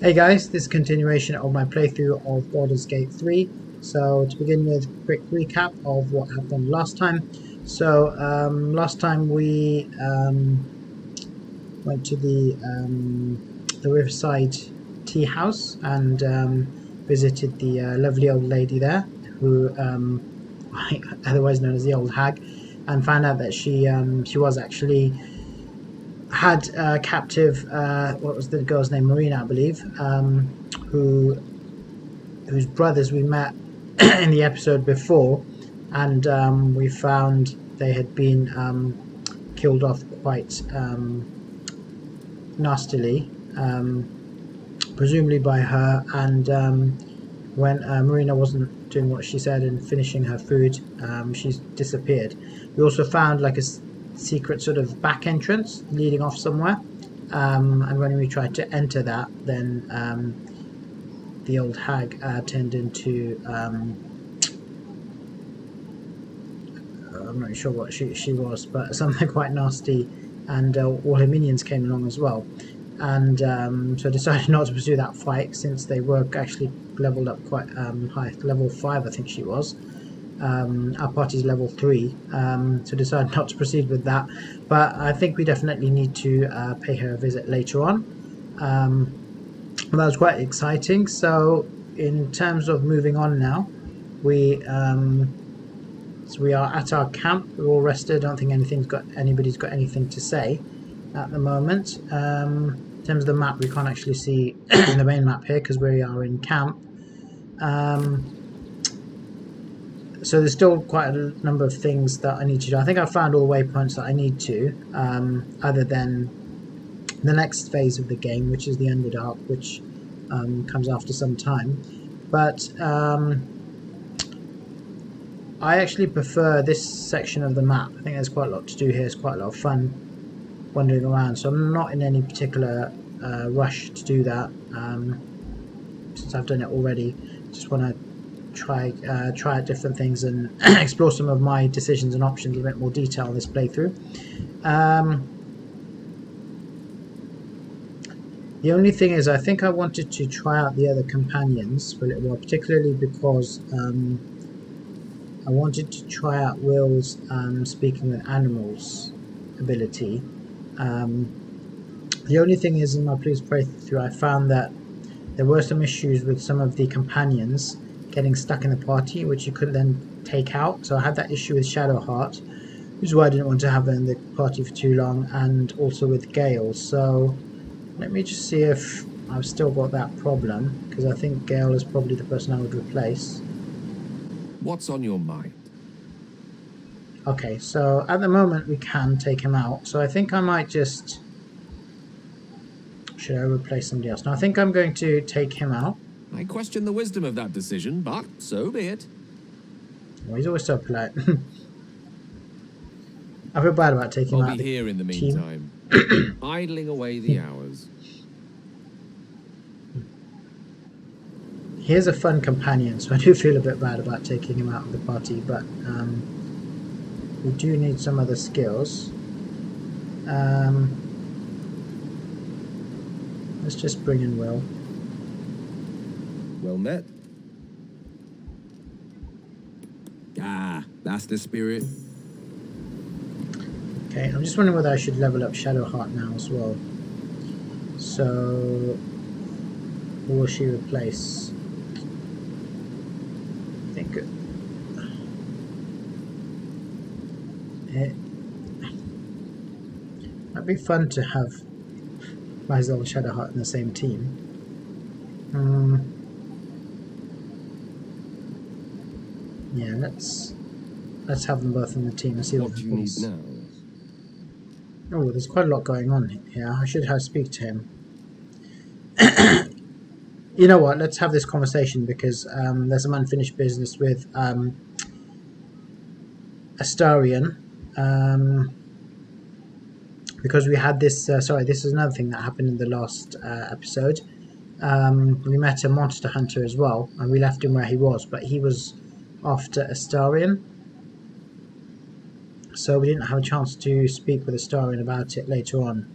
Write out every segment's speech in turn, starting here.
Hey guys, this is a continuation of my playthrough of Baldur's Gate 3. So to begin with, a quick recap of what happened last time. So last time we went to the Riverside Tea House and visited the lovely old lady there, who otherwise known as the Old Hag, and found out that she was actually had captive, what was the girl's name, Marina, I believe, whose brothers we met in the episode before, and we found they had been killed off quite nastily, presumably by her, and when Marina wasn't doing what she said and finishing her food, she's disappeared. We also found like a secret sort of back entrance leading off somewhere, and when we tried to enter that, then the old hag turned into I'm not sure what she was, but something quite nasty, and all her minions came along as well, and so I decided not to pursue that fight since they were actually leveled up quite high, level 5 I think she was. Our party's level 3, so decided not to proceed with that, but I think we definitely need to pay her a visit later on. That was quite exciting. So in terms of moving on now, we are at our camp. We're all rested. I don't think anybody's got anything to say at the moment. In terms of the map, we can't actually see the main map here because we are in camp. So there's still quite a number of things that I need to do. I think I've found all the waypoints that I need to, other than the next phase of the game, which is the Underdark, which comes after some time. But I actually prefer this section of the map. I think there's quite a lot to do here. It's quite a lot of fun wandering around, so I'm not in any particular rush to do that, since I've done it already. Just want to try out different things and explore some of my decisions and options in a bit more detail in this playthrough. The only thing is, I think I wanted to try out the other companions for a little while, particularly because I wanted to try out Will's speaking with animals ability. The only thing is, in my previous playthrough, I found that there were some issues with some of the companions getting stuck in the party, which you couldn't then take out. So I had that issue with Shadowheart, which is why I didn't want to have her in the party for too long, and also with Gale. So let me just see if I've still got that problem, because I think Gale is probably the person I would replace. What's on your mind? Okay, so at the moment we can take him out, so I think I might just... Should I replace somebody else? No, I think I'm going to take him out. I question the wisdom of that decision, but so be it. Well, he's always so polite. I feel bad about taking him out. I'll be here in the meantime, idling away the hours. He is a fun companion, so I do feel a bit bad about taking him out of the party, but we do need some other skills. Let's just bring in Will. Well met. Ah, that's the spirit. Okay, I'm just wondering whether I should level up Shadowheart now as well. So, who will she replace? I think it might be fun to have Maisel and Shadowheart in the same team. Yeah, let's have them both in the team and see what do you need now? Oh, there's quite a lot going on here. I should speak to him. You know what? Let's have this conversation, because there's some unfinished business with Astarion. Because we had this... sorry, this is another thing that happened in the last episode. We met a monster hunter as well, and we left him where he was, but he was after Astarion. So we didn't have a chance to speak with Astarion about it later on.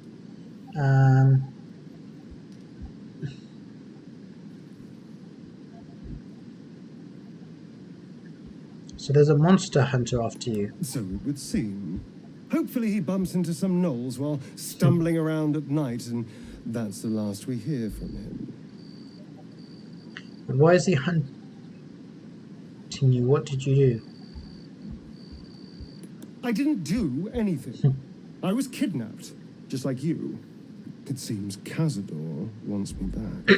So there's a monster hunter after you. So it would seem. Hopefully he bumps into some gnolls while stumbling around at night, and that's the last we hear from him. But why is he hunting you? What did you do? I didn't do anything. I was kidnapped, just like you. It seems Cazador wants me back.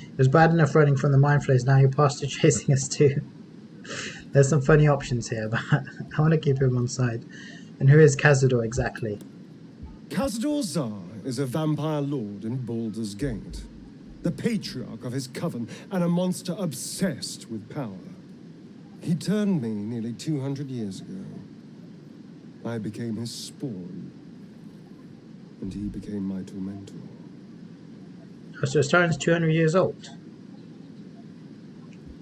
It was bad enough running from the mind flares, now you're past to chasing us too. There's some funny options here, but I want to keep him on side. And who is Cazador exactly? Cazador Zar is a vampire lord in Baldur's Gate, the patriarch of his coven, and a monster obsessed with power. He turned me nearly 200 years ago. I became his spawn, and he became my tormentor. Oh, so Starin's 200 years old.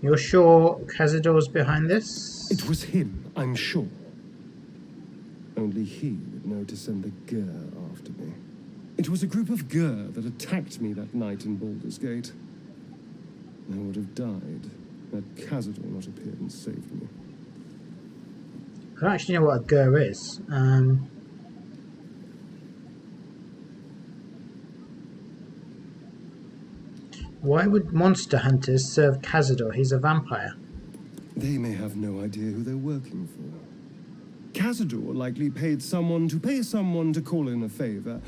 You're sure Cazador's behind this? It was him, I'm sure. Only he would know to send the Gur after me. It was a group of Gur that attacked me that night in Baldur's Gate. I would have died had Cazador not appeared and saved me. I don't actually know what a Gur is. Why would monster hunters serve Cazador? He's a vampire. They may have no idea who they're working for. Cazador likely paid someone to pay someone to call in a favor,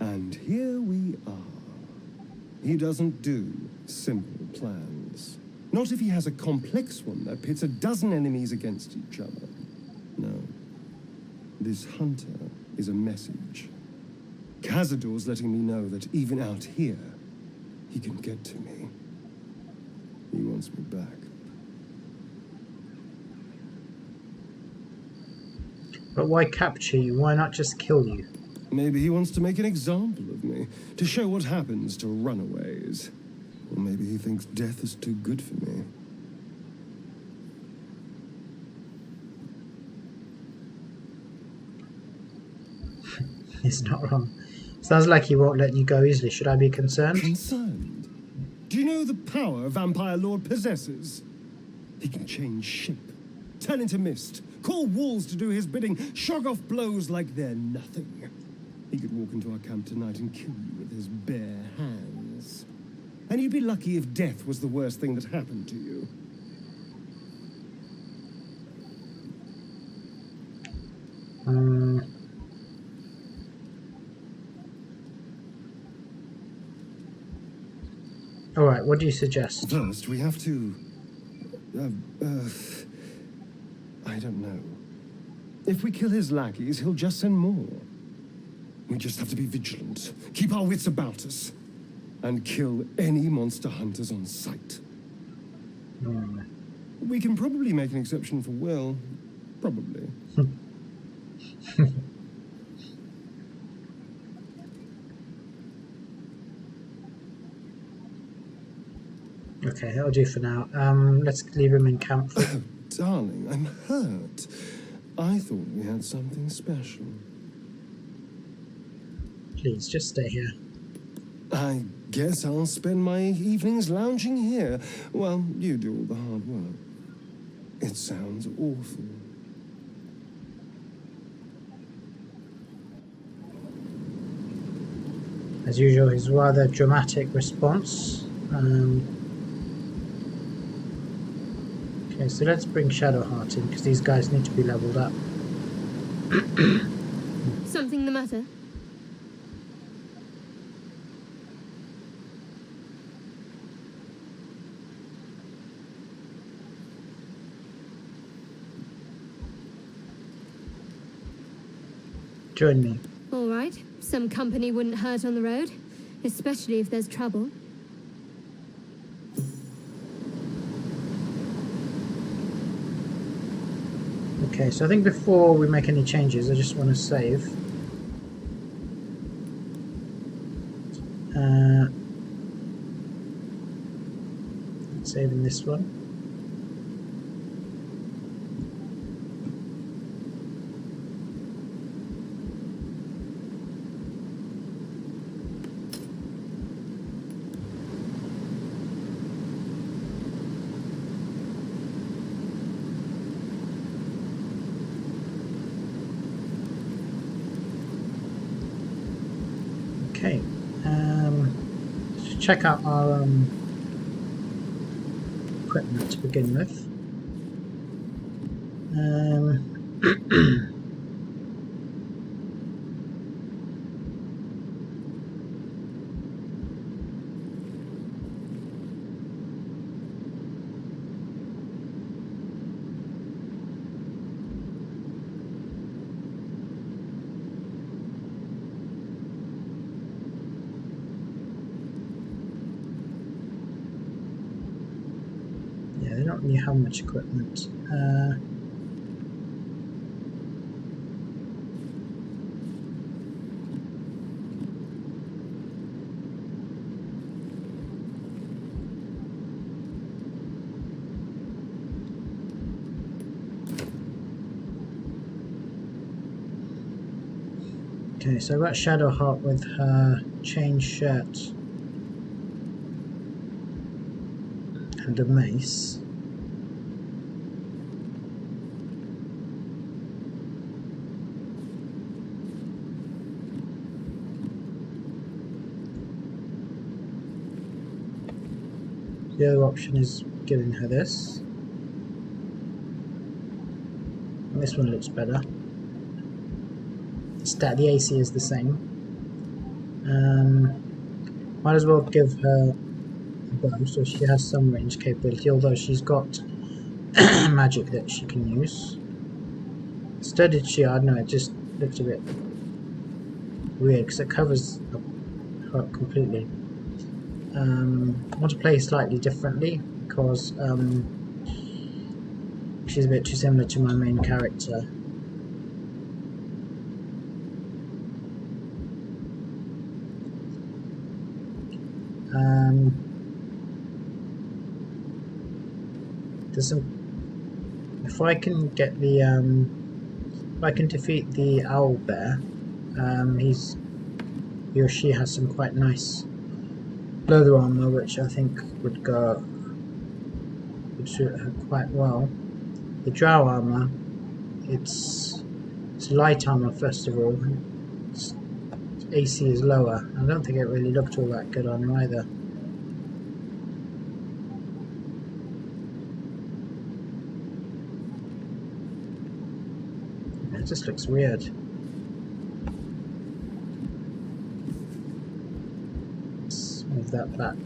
and here we are. He doesn't do simple plans. Not if he has a complex one that pits a dozen enemies against each other. No. This hunter is a message. Cazador's letting me know that even out here, he can get to me. He wants me back. But why capture you? Why not just kill you? Maybe he wants to make an example of me, to show what happens to runaways. Or maybe he thinks death is too good for me. He's not wrong. Sounds like he won't let you go easily. Should I be concerned? Concerned? Do you know the power Vampire Lord possesses? He can change shape, turn into mist, call walls to do his bidding, shrug off blows like they're nothing. He could walk into our camp tonight and kill you with his bare hands. And you'd be lucky if death was the worst thing that happened to you. Alright, what do you suggest? First, we have to... I don't know. If we kill his lackeys, he'll just send more. We just have to be vigilant, keep our wits about us, and kill any monster hunters on sight. We can probably make an exception for Will. Probably. Okay, that'll do for now. Let's leave him in camp. Oh, darling, I'm hurt. I thought we had something special. Please, just stay here. I guess I'll spend my evenings lounging here while you do all the hard work. It sounds awful. As usual, his rather dramatic response. Okay, so let's bring Shadowheart in, because these guys need to be leveled up. Something the matter? Join me. All right. Some company wouldn't hurt on the road, especially if there's trouble. Okay, so I think before we make any changes, I just want to save. Saving this one. Okay. Let's check out our equipment to begin with. Yeah, they don't really have much equipment. Okay, so I've got Shadowheart with her chain shirt and a mace. The other option is giving her this. And this one looks better. The AC is the same. Might as well give her a bow so she has some range capability, although she's got magic that she can use. Studded shield, I don't know, it just looks a bit weird because it covers her up completely. I want to play slightly differently because she's a bit too similar to my main character. There's some. If I can get the if I can defeat the Owlbear, he or she has some quite nice leather armor, which I think would suit her quite well. The drow armor, it's light armor first of all. Its AC is lower. I don't think it really looked all that good on her either. It just looks weird. Let's move that back.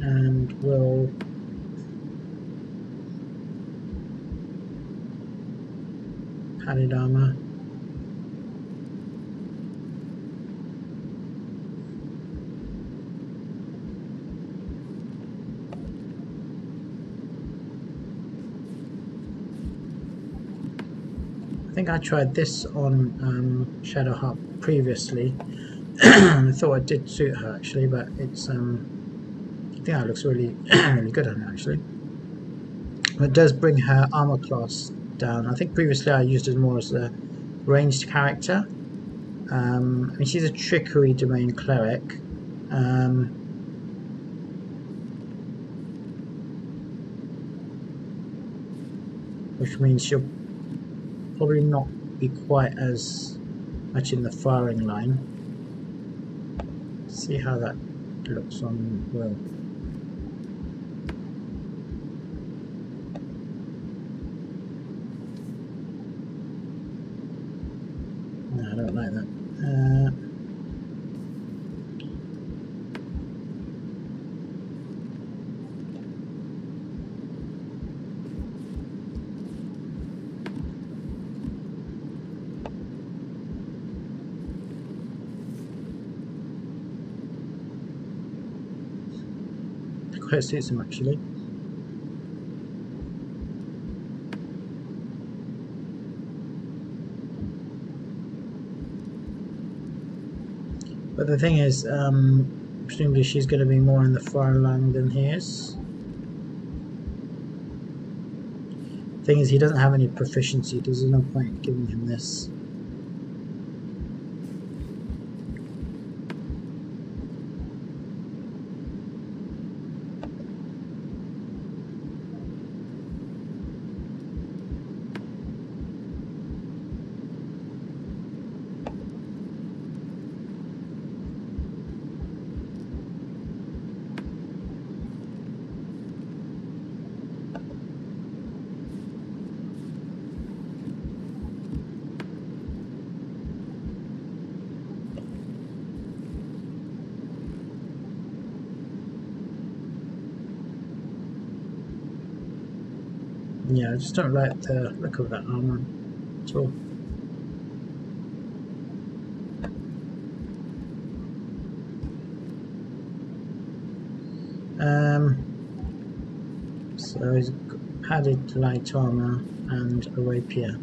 And we'll padded armor. I think I tried this on Shadowheart previously. I thought it did suit her actually, but it's I think that looks really really good on her actually. It does bring her armor class down. I think previously I used it more as a ranged character. I mean, she's a trickery domain cleric. Which means she'll probably not be quite as much in the firing line. See how that looks on Will. No, I don't like that. Quite suits him actually. But the thing is, presumably she's going to be more in the fire line than he is. Thing is, he doesn't have any proficiency. There's no point giving him this. Yeah, I just don't like the look of that armor at all. So he's got padded light armor and a rapier.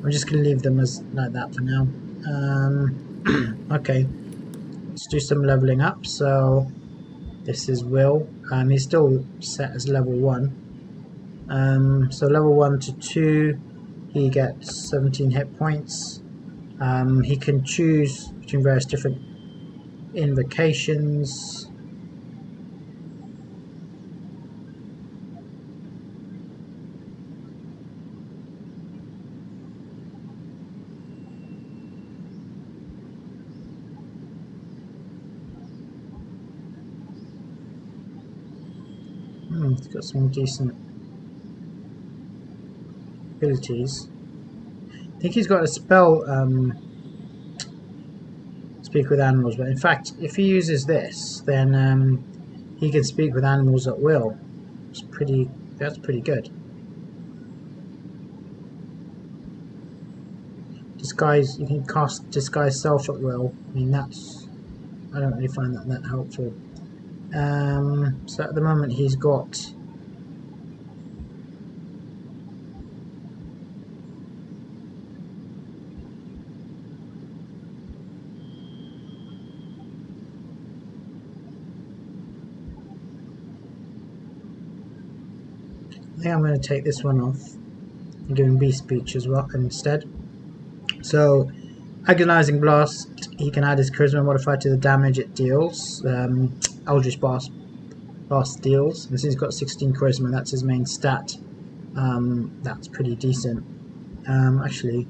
I'm just going to leave them as like that for now. Okay, let's do some leveling up. So this is Will. He's still set as level 1. So level 1 to 2, he gets 17 hit points. He can choose between various different invocations. He's got some decent abilities. I think he's got a spell, speak with animals, but in fact, if he uses this, then he can speak with animals at will. That's pretty good. Disguise, you can cast disguise self at will. I mean, I don't really find that helpful. So at the moment he's got I think I'm going to take this one off and give him beast speech as well instead. So agonizing blast, he can add his charisma modifier to the damage it deals. Eldritch blast deals, and since he's got 16 charisma, that's his main stat. That's pretty decent. Actually,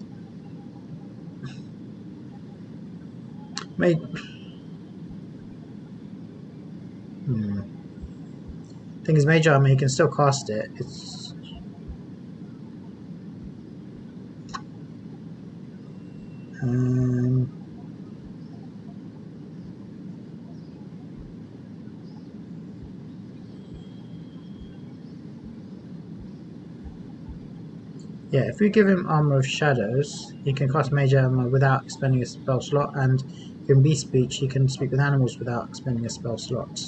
thing is, mage armor, he can still cast it. It's yeah, if we give him Armor of Shadows, he can cast Mage Armor without expending a spell slot, and in Beast Speech, he can speak with animals without expending a spell slot.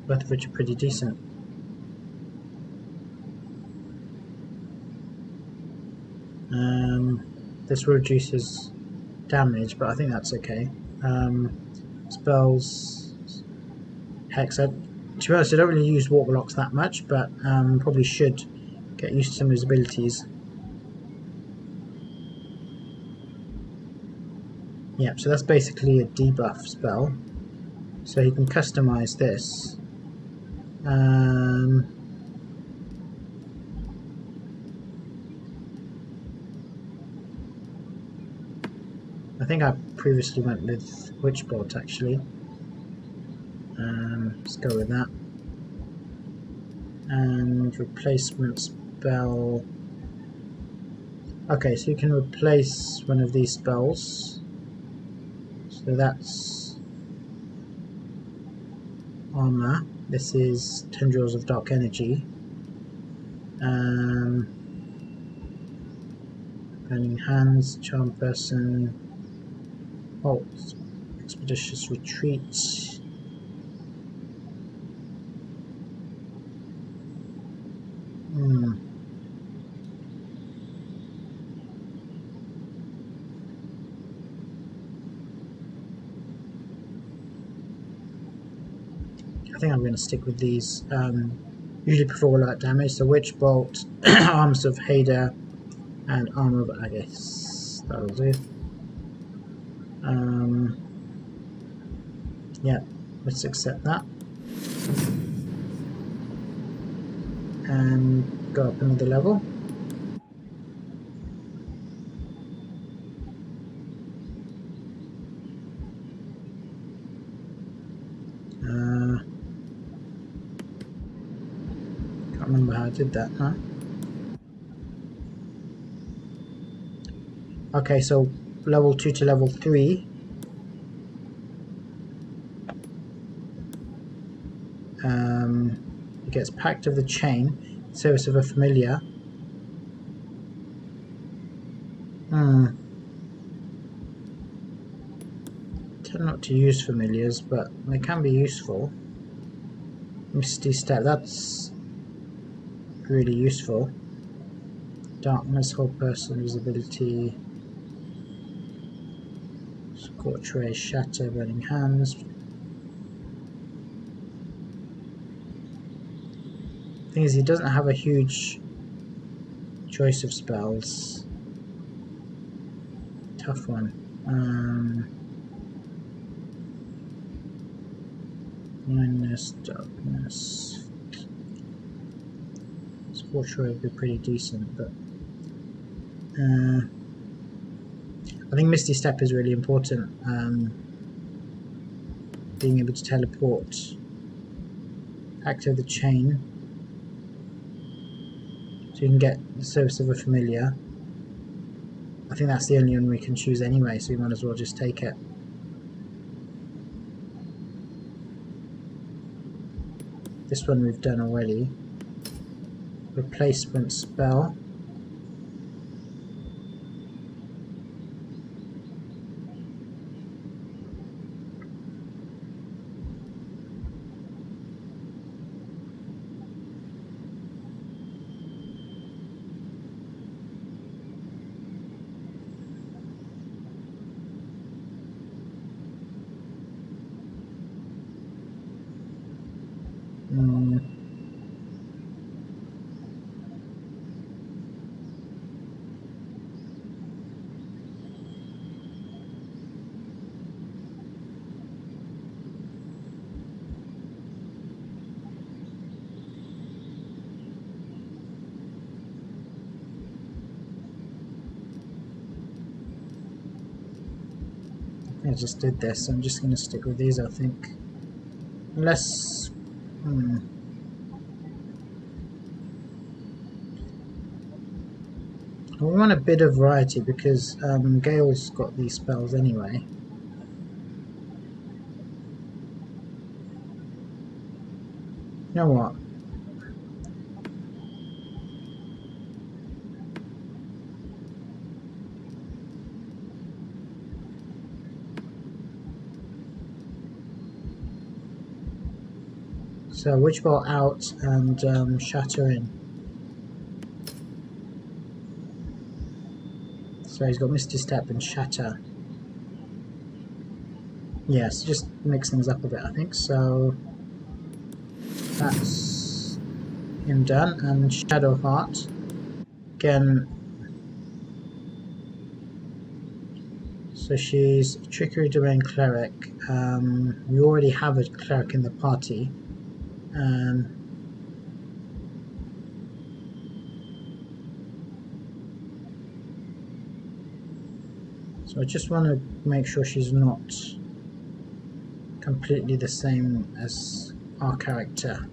Both of which are pretty decent. This reduces damage, but I think that's okay. Spells, Hex. To be honest, I don't really use Walk Blocks that much, but probably should get used to some of his abilities. Yeah, so that's basically a debuff spell. So you can customize this. I think I previously went with Witchbolt actually. Let's go with that. And replacement spell. Okay, so you can replace one of these spells. So that's armor. This is Tendrils of Dark Energy. Burning Hands, Charm Person, Halt, Expeditious Retreat. I think I'm going to stick with these. Usually prefer light damage, so Witch Bolt, Arms of Hader, and Armor of Aegis. That'll do. Yeah, let's accept that. and go up another level. Can't remember how I did that, huh? Okay, so level 2 to level 3. It gets Pact of the Chain, Service of a Familiar. Tend not to use familiars, but they can be useful. Misty Step, that's really useful. Darkness, Whole Person, Visibility, Scorch Ray, Shatter, Burning Hands. Thing is, he doesn't have a huge choice of spells. Tough one. Blindness, Darkness. Scorch Ray would be pretty decent, but I think Misty Step is really important. Being able to teleport. Activate the chain. So you can get the Service of a Familiar. I think that's the only one we can choose anyway, so we might as well just take it. This one we've done already. Replacement spell. I just did this, I'm just going to stick with these, I think. Unless... We want a bit of variety because Gale's got these spells anyway. You know what? So Witch Bolt out and Shatter in. So he's got Misty Step and Shatter. Yes, just mix things up a bit, I think. So that's him done. And Shadow Heart. Again. So she's Trickery Domain Cleric. We already have a cleric in the party. So I just want to make sure she's not completely the same as our character.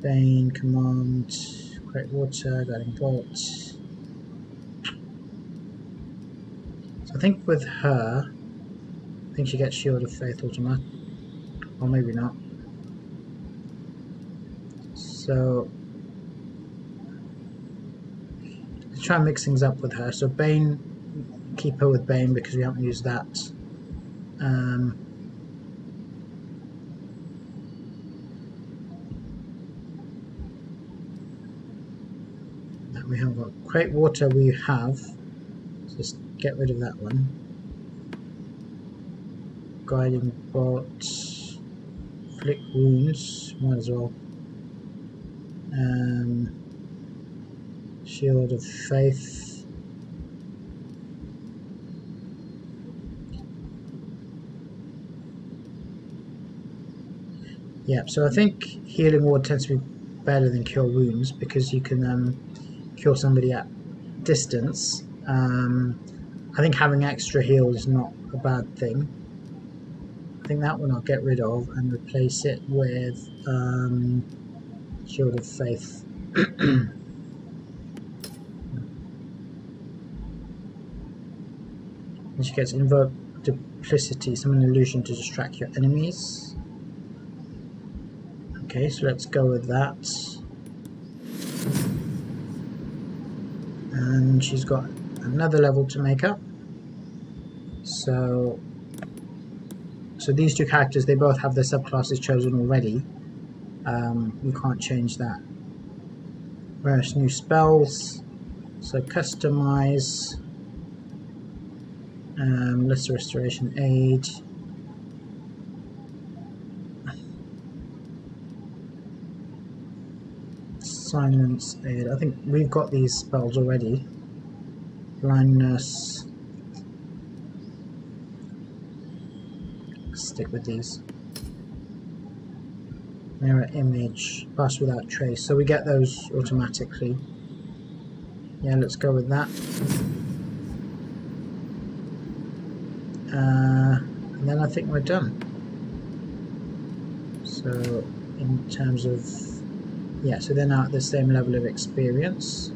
Bane, Command, Great Water, Guiding Bolt. So I think with her, I think she gets Shield of Faith automatic, or maybe not. So let's try and mix things up with her. So Bane, keep her with Bane because we haven't used that. We haven't got Great Water. We have. Just get rid of that one. Guiding Bolt, Flick Wounds, might as well. Shield of Faith. Yeah, so I think healing ward tends to be better than cure wounds because you can cure somebody at distance. I think having extra heal is not a bad thing. I think that one I'll get rid of and replace it with Shield of Faith. And she gets Invoke Duplicity, summon an illusion to distract your enemies. Okay, so let's go with that. And she's got another level to make up. So these two characters, they both have their subclasses chosen already. We can't change that. Various new spells. So customize. Lesser Restoration Aid. Silence Aid. I think we've got these spells already. Blindness. Stick with these. Mirror Image. Pass Without Trace. So we get those automatically. Yeah, let's go with that. And then I think we're done. So in terms of, yeah, so they're now at the same level of experience.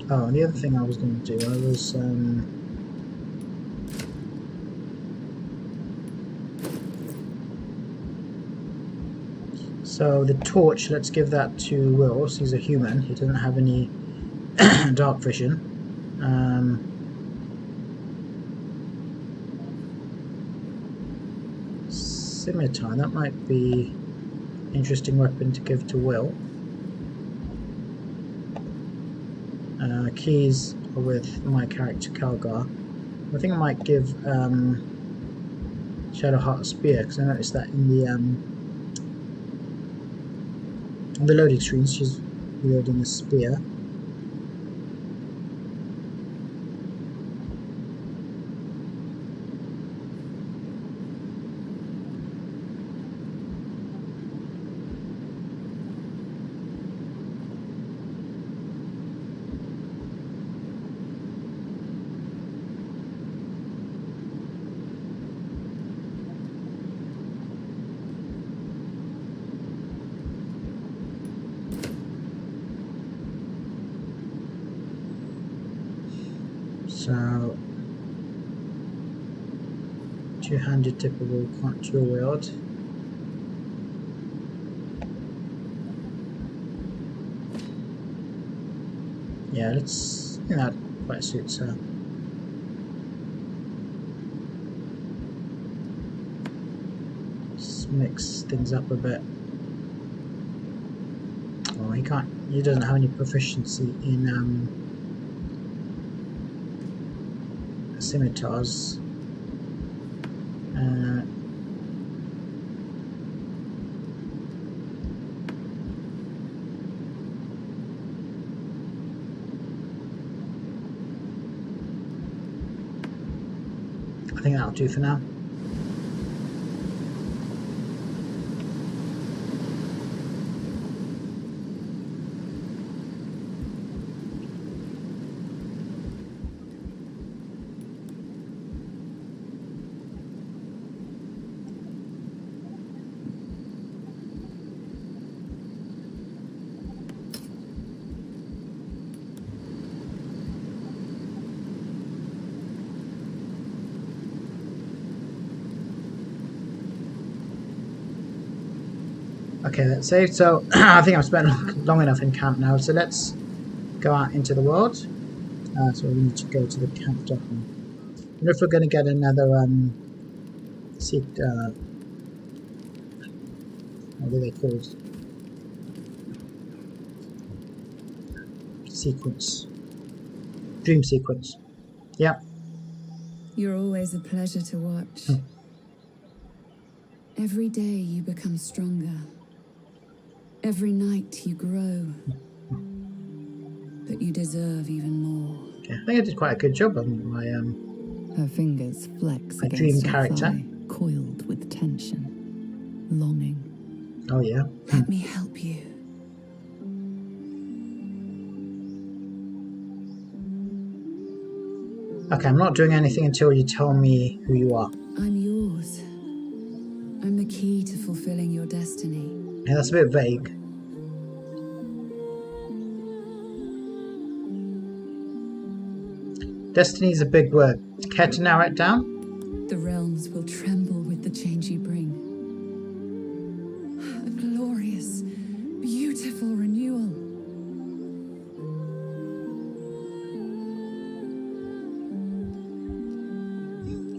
Oh, and the other thing I was going to do, I was so the torch, let's give that to Will. So he's a human, he doesn't have any dark vision. Scimitar, that might be an interesting weapon to give to Will. Keys are with my character Calgar. I think I might give Shadowheart a spear because I noticed that in the loading screens she's wielding a spear. So, two-handed tippable dual wield. Yeah, I think that quite suits her. Just mix things up a bit. Oh, he doesn't have any proficiency in scimitars. I think that'll do for now. Okay, that's saved. So I think I've spent long enough in camp now. So let's go out into the world. So we need to go to the camp dock. I wonder if we're going to get another what are they called? Sequence. Dream sequence. Yeah. You're always a pleasure to watch. Every day you become stronger, Every night you grow, but you deserve even more. Okay, I think I did quite a good job on my Her fingers flex My dream against your character. thigh, coiled with tension, longing. Oh yeah. Let me help you. Okay, I'm not doing anything until you tell me who you are. I'm yours. I'm the key to fulfilling your destiny. Yeah, that's a bit vague. Destiny is a big word. Care to narrow it down? The realms will tremble with the change you bring. A glorious, beautiful renewal.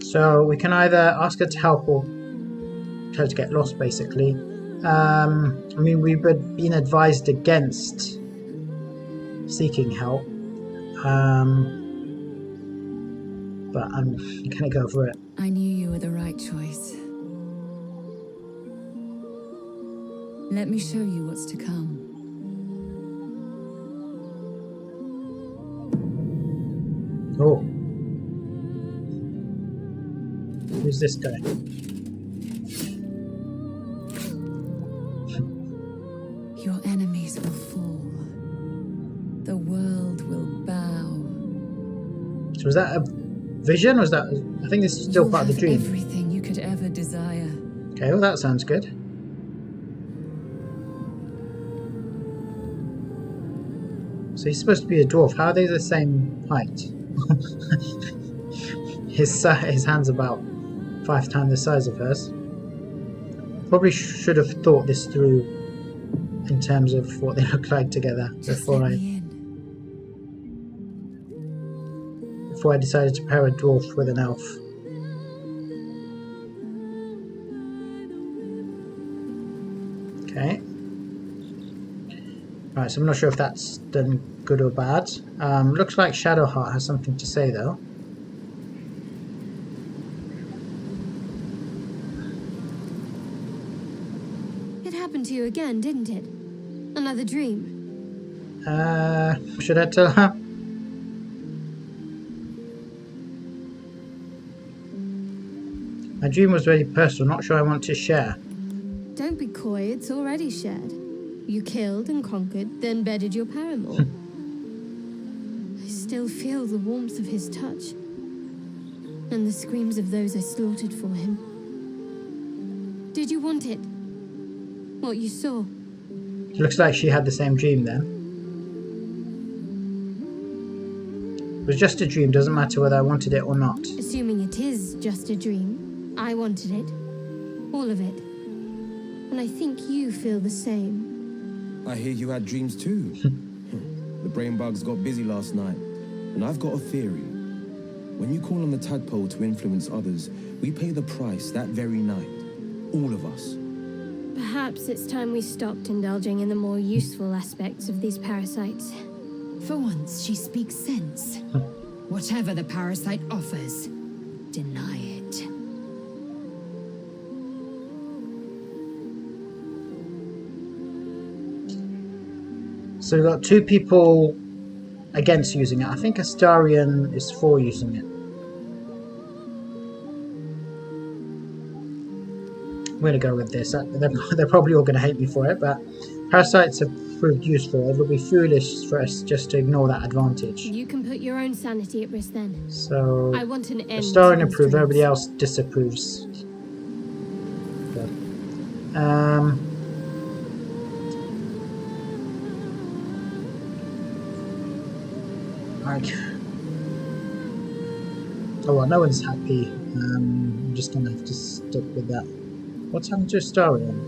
So we can either ask her to help or tell her to get lost, basically. I mean, we've been advised against seeking help. But I'm gonna go for it. I knew you were the right choice. Let me show you what's to come. Oh. Who's this guy? Your enemies will fall. The world will bow. So was that a vision, or was that... I think this is still You'll part of the have dream. everything you could ever desire. Okay, well that sounds good. So he's supposed to be a dwarf. How are they the same height? His hand's about 5 times the size of hers. Probably should have thought this through in terms of what they look like together Just before let I me in. decided to pair a dwarf with an elf. Okay. Right, so I'm not sure if that's done good or bad. Looks like Shadowheart has something to say though. It happened to you again, didn't it? Another dream. Should I tell her? My dream was very personal, not sure I want to share. Don't be coy, it's already shared. You killed and conquered, then bedded your paramour. I still feel the warmth of his touch, and the screams of those I slaughtered for him. Did you want it? What you saw? It looks like she had the same dream then. It was just a dream, doesn't matter whether I wanted it or not. Assuming it is just a dream, I wanted it. All of it. And I think you feel the same. I hear you had dreams too. The brain bugs got busy last night, and I've got a theory. When you call on the tadpole to influence others, we pay the price that very night. All of us. Perhaps it's time we stopped indulging in the more useful aspects of these parasites. For once, she speaks sense. Whatever the parasite offers, deny it. So we've got 2 people against using it. I think Astarion is for using it. I'm going to go with this. They're probably all going to hate me for it, but parasites have proved useful. It would be foolish for us just to ignore that advantage. You can put your own sanity at risk then. So, I want an end. Astarion to these approves, dreams. everybody else disapproves. Okay. Oh well, no one's happy. I'm just gonna have to stick with that. What's happened to Astarion?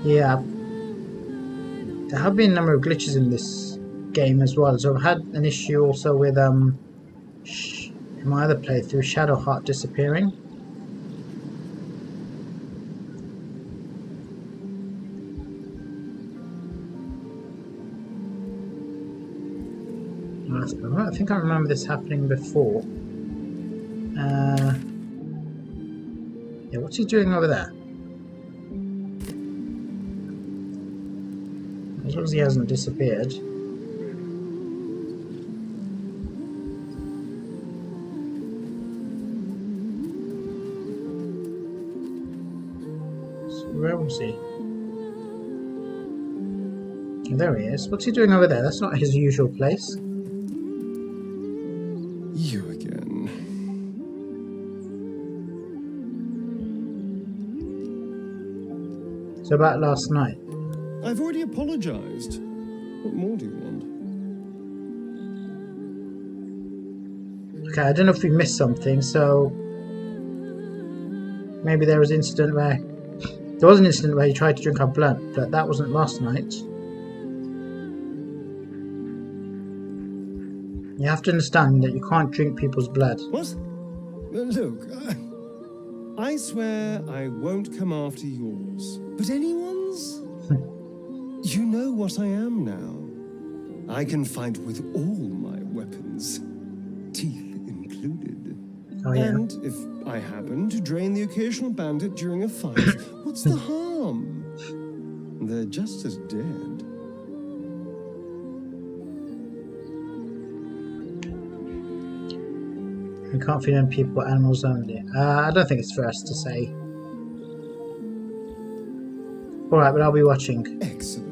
Yeah, there have been a number of glitches in this game as well. So I've had an issue also with in my other playthrough, Shadowheart disappearing. I think I remember this happening before. Yeah, what's he doing over there? long as he hasn't disappeared. So where was he? Oh, there he is. What's he doing over there? That's not his usual place. You again. So about last night. I've already apologized. What more do you want? Okay, I don't know if we missed something, so maybe there was an incident where he tried to drink our blood, but that wasn't last night. You have to understand that you can't drink people's blood. What? Look, I swear I won't come after yours. But anyone's? You know what I am now. I can fight with all my weapons, teeth included. Oh yeah. And if I happen to drain the occasional bandit during a fight, what's the harm? They're just as dead. You can't feed on people, animals only. I don't think it's for us to say. Alright, but I'll be watching. Excellent.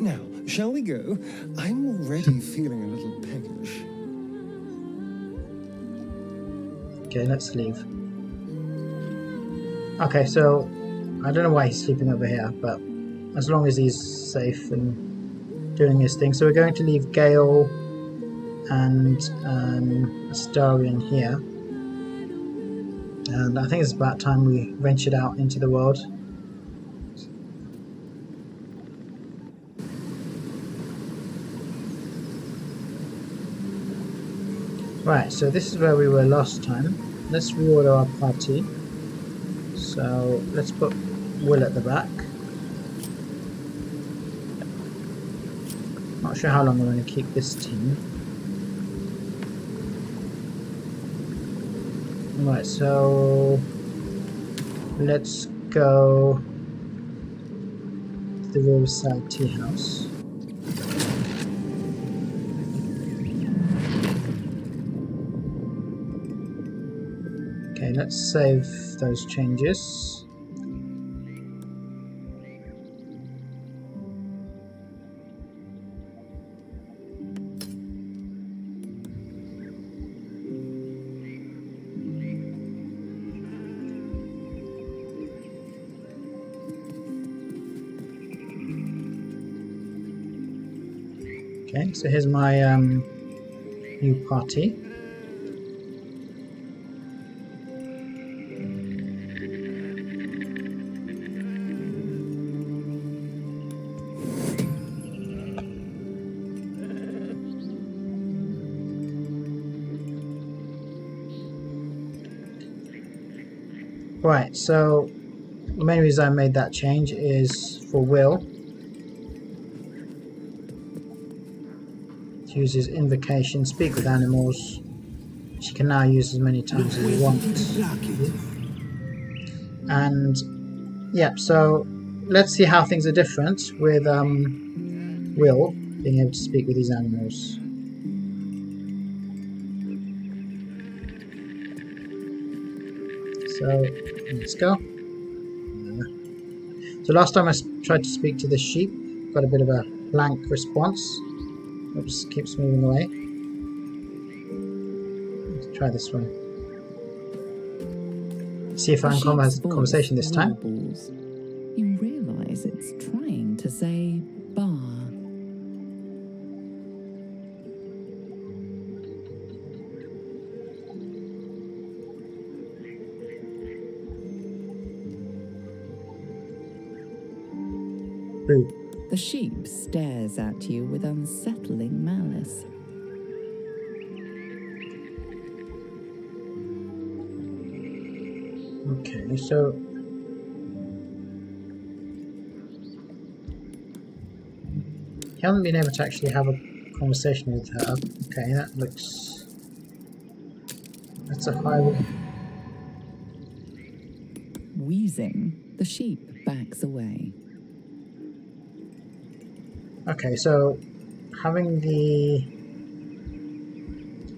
Now, shall we go? I'm already feeling a little peckish. Okay, let's leave. Okay, so I don't know why he's sleeping over here, but as long as he's safe and doing his thing. So we're going to leave Gale and Astarion here. And I think it's about time we ventured out into the world. Right, so this is where we were last time. Let's reorder our party. So let's put Will at the back. Not sure how long we're going to keep this team. Right, so let's go to the Riverside Tea House. Okay, let's save those changes. Okay, so here's my new party. Right, so the main reason I made that change is for Will. To use his invocation, speak with animals. She can now use as many times as you want. And yeah, so let's see how things are different with Will being able to speak with these animals. So let's go. So last time I tried to speak to the sheep, got a bit of a blank response. Oops, keeps moving away. Let's try this one. See if I can have a conversation this time. Warbles. You realize it's trying to say bar. Boo. The sheep stares at you with unsettling malice. Okay, so you haven't been able to actually have a conversation with her. Okay, that looks... That's a high one. Wheezing, the sheep backs away. Okay, so having the...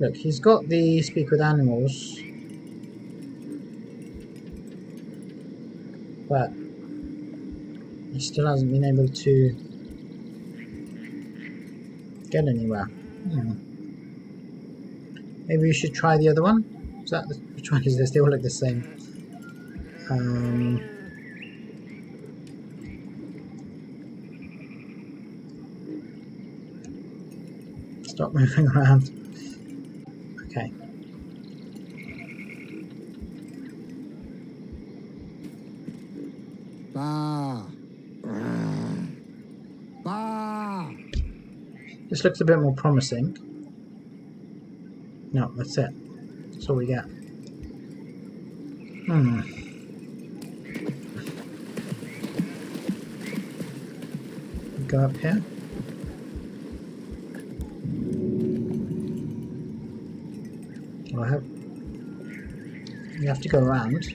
Look, he's got the speak with animals, but he still hasn't been able to get anywhere. Maybe we should try the other one. Is that which one is this? They all look the same. Stop moving around. Okay. Bah. Bah. This looks a bit more promising. No, that's it. That's all we get. Go up here. Well, you have to go around.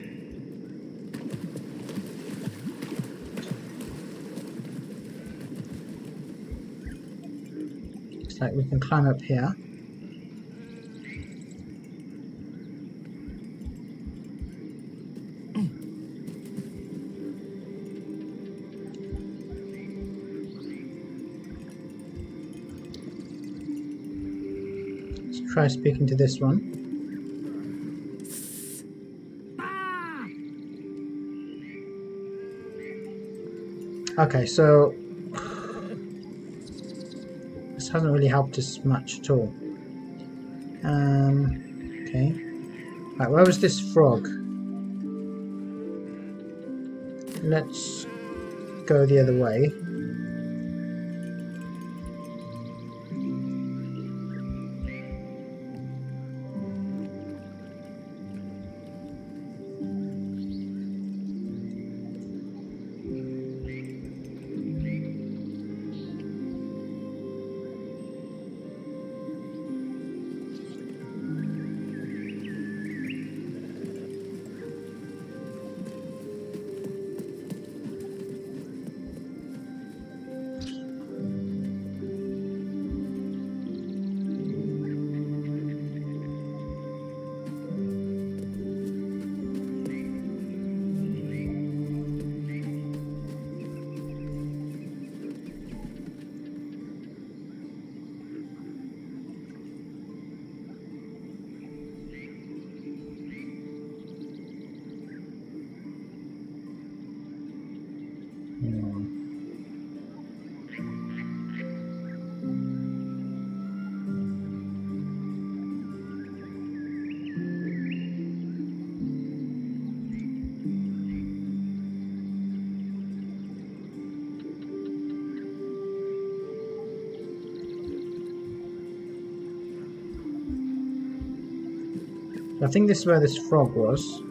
Looks like we can climb up here. Let's try speaking to this one. Okay, so this hasn't really helped us much at all. Okay. Right, where was this frog? Let's go the other way. I think this is where this frog was.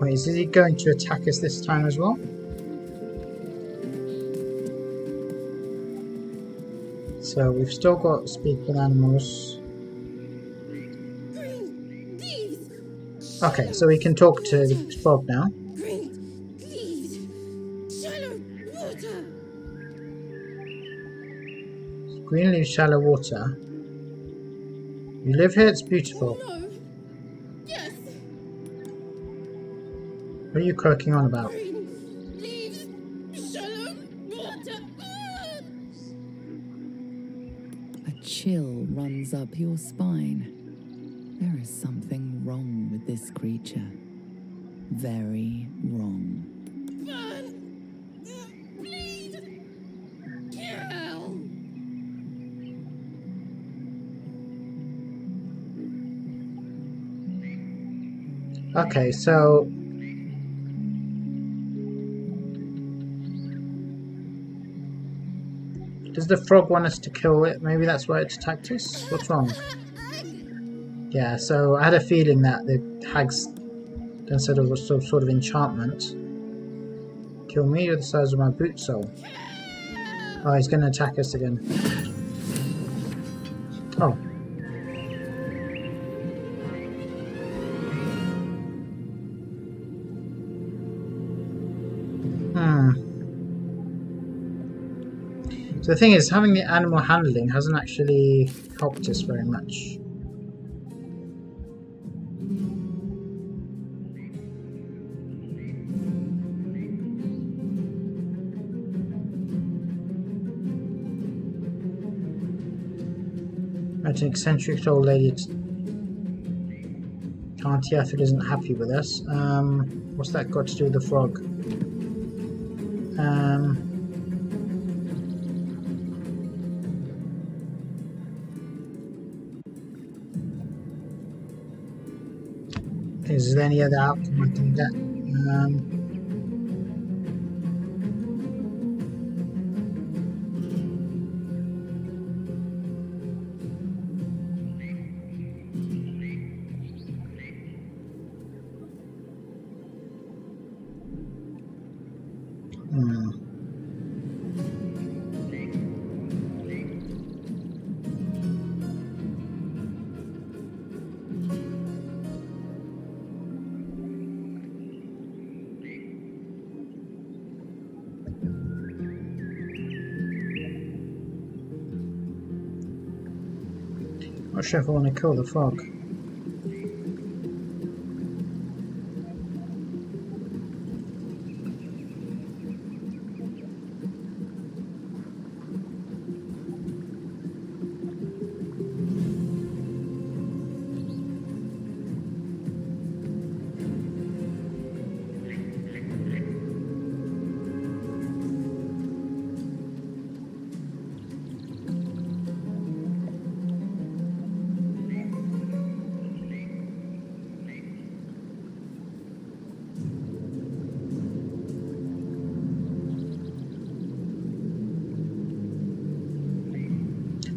Wait, is he going to attack us this time as well? So we've still got speak with animals. Okay, so we can talk to the frog now. Green leaves, shallow water. You live here, it's beautiful. No. Yes. What are you croaking on about? Green leaves, shallow water. A chill runs up your spine. There is something wrong with this creature. Very wrong. Burn. Bleed. Kill. Okay, so does the frog want us to kill it? Maybe that's why it's attacked us? What's wrong? Yeah, so I had a feeling that the hag's done sort of enchantment. Kill me, you're the size of my boot sole. Oh, he's going to attack us again. Oh. The thing is, having the animal handling hasn't actually helped us very much. Right, an eccentric old lady. Auntie Ethel isn't happy with us. What's that got to do with the frog? Is there any other outcome I can get? Not sure if I want to kill the frog.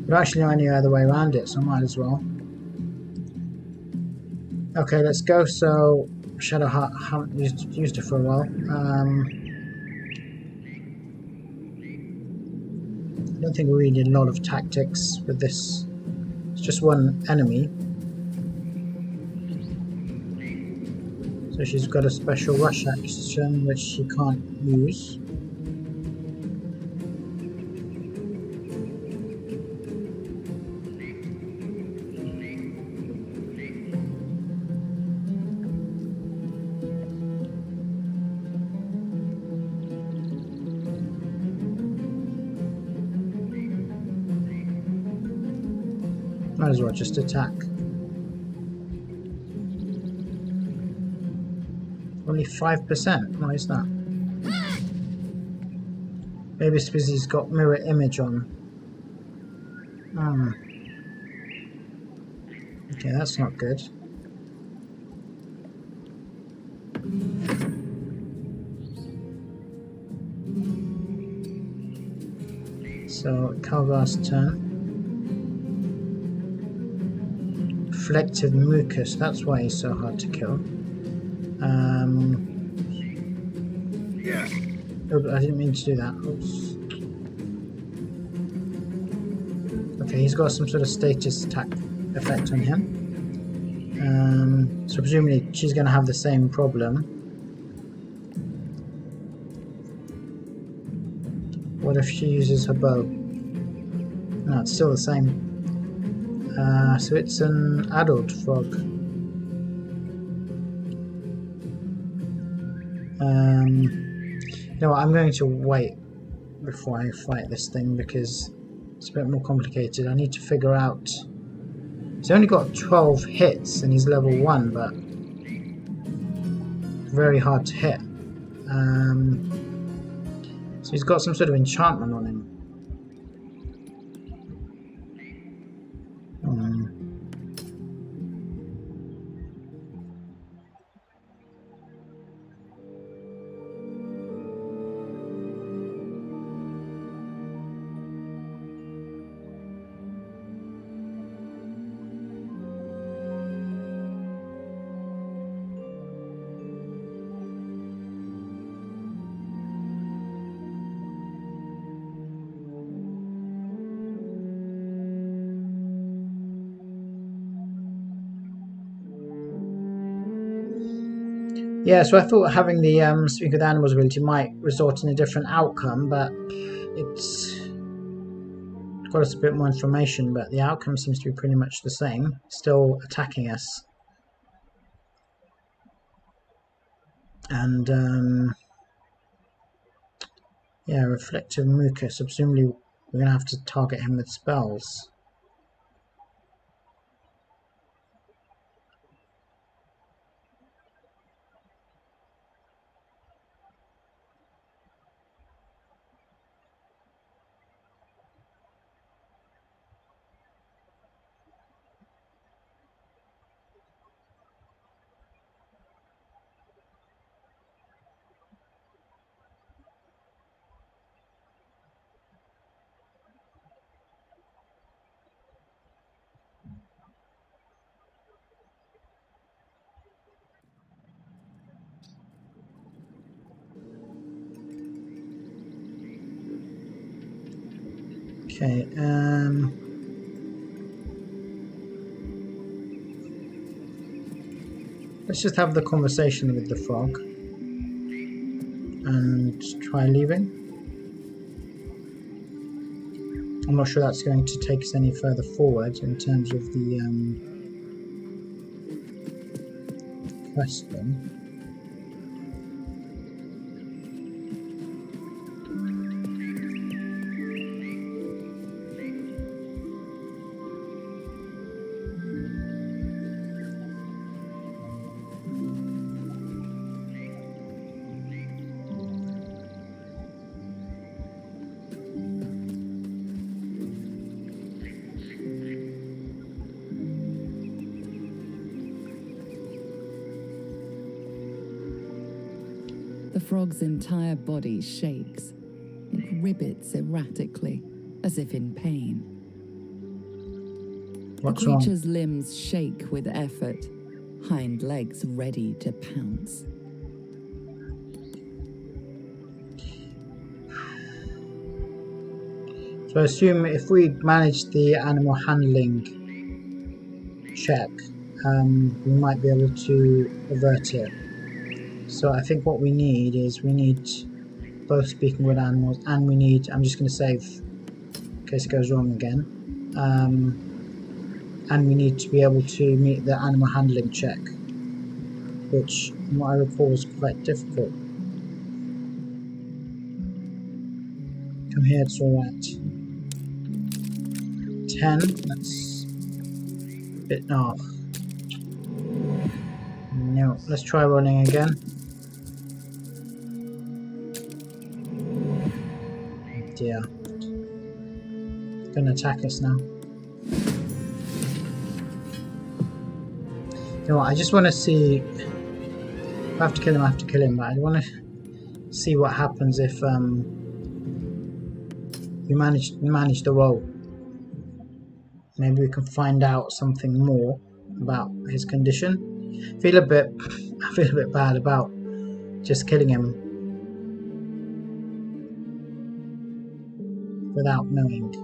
But actually I knew the other way around it, so I might as well. Okay, let's go. So Shadow Heart, haven't used it for a while. I don't think we really need a lot of tactics with this. It's just one enemy. So she's got a special rush action which she can't use. Might as well just attack. Only 5%. Why is that? Maybe it's because he's got mirror image on. Okay, that's not good. So Calvar's turn. Reflective mucus, that's why he's so hard to kill. Oh, I didn't mean to do that. Oops. Okay, he's got some sort of status attack effect on him. So presumably she's going to have the same problem. What if she uses her bow? No, it's still the same. So it's an adult frog. You know what, I'm going to wait before I fight this thing because it's a bit more complicated. I need to figure out... He's only got 12 hits and he's level 1, but very hard to hit. So he's got some sort of enchantment on him. Yeah, so I thought having the Speak with Animals ability might result in a different outcome, but it's got us a bit more information, but the outcome seems to be pretty much the same. Still attacking us. And yeah, reflective mucus. So presumably we're going to have to target him with spells. Okay, let's just have the conversation with the frog and try leaving. I'm not sure that's going to take us any further forward in terms of the question. The frog's entire body shakes. It ribbits erratically, as if in pain. What's the wrong? creature's limbs shake with effort, hind legs ready to pounce. So I assume if we manage the animal handling check, we might be able to avert it. So I think what we need is both speaking with animals, and we need, I'm just going to save in case it goes wrong again, and we need to be able to meet the animal handling check, which from what I recall is quite difficult. Come here, it's alright. 10, that's a bit off. No, let's try running again. Oh dear. It's gonna attack us now. You know what, I just want to see. If I have to kill him, I have to kill him, but I want to see what happens if we manage the roll. Maybe we can find out something more about his condition. I feel a bit bad about just killing him without knowing.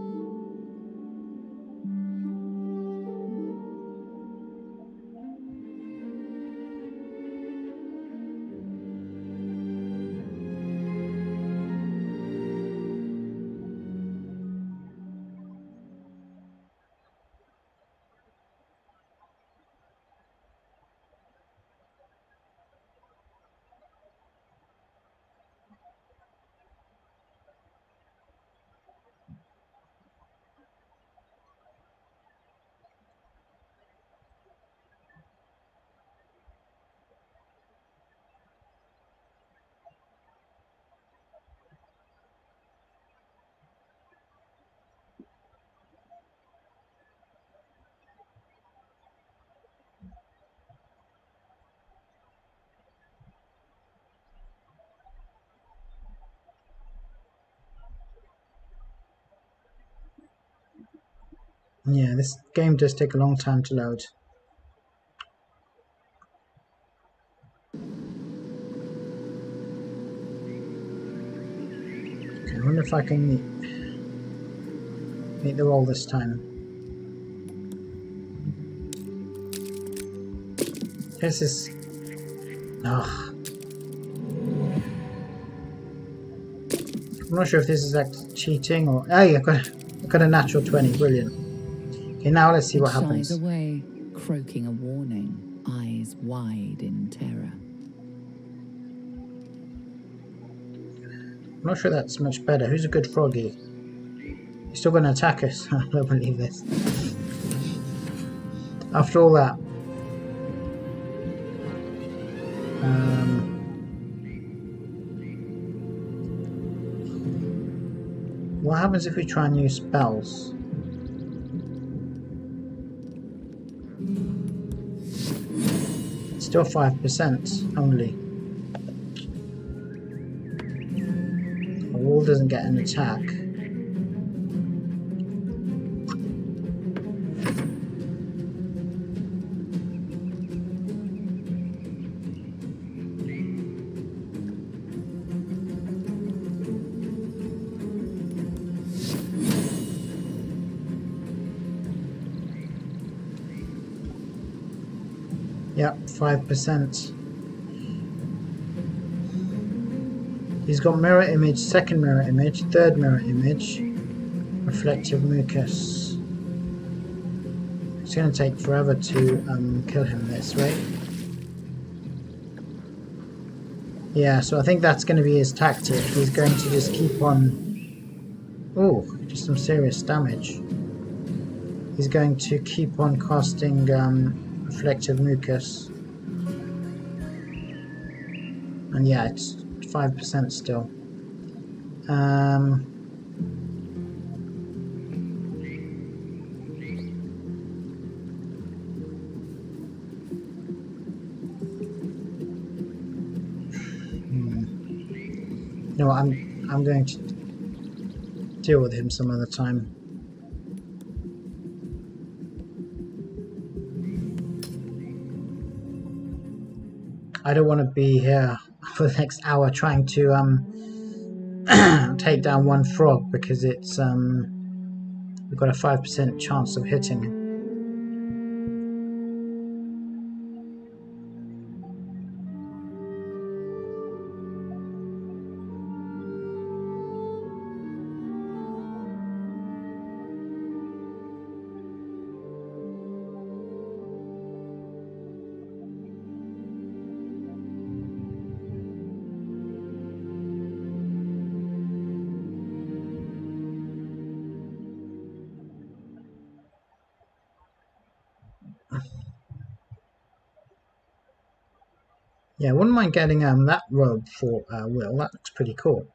Yeah, this game does take a long time to load. Okay, I wonder if I can meet the roll this time. This is... Ugh. I'm not sure if this is actually cheating or... Oh yeah, I Got a natural 20, brilliant. Okay, now let's see It what shies happens. away, croaking a warning, eyes wide in terror. I'm not sure that's much better. Who's a good froggy? He's still going to attack us. I don't believe this. After all that. What happens if we try and use spells? Still 5% only. The wall doesn't get an attack. Yep, 5%. He's got mirror image, second mirror image, third mirror image, reflective mucus. It's going to take forever to kill him this way. Yeah, so I think that's going to be his tactic. He's going to just keep on... Oh, just some serious damage. He's going to keep on casting reflective mucus. And yeah, it's 5% still. You know what, I'm going to deal with him some other time. I don't want to be here for the next hour trying to take down one frog because it's we've got a 5% chance of hitting him. Yeah, I wouldn't mind getting that robe for Will. That looks pretty cool.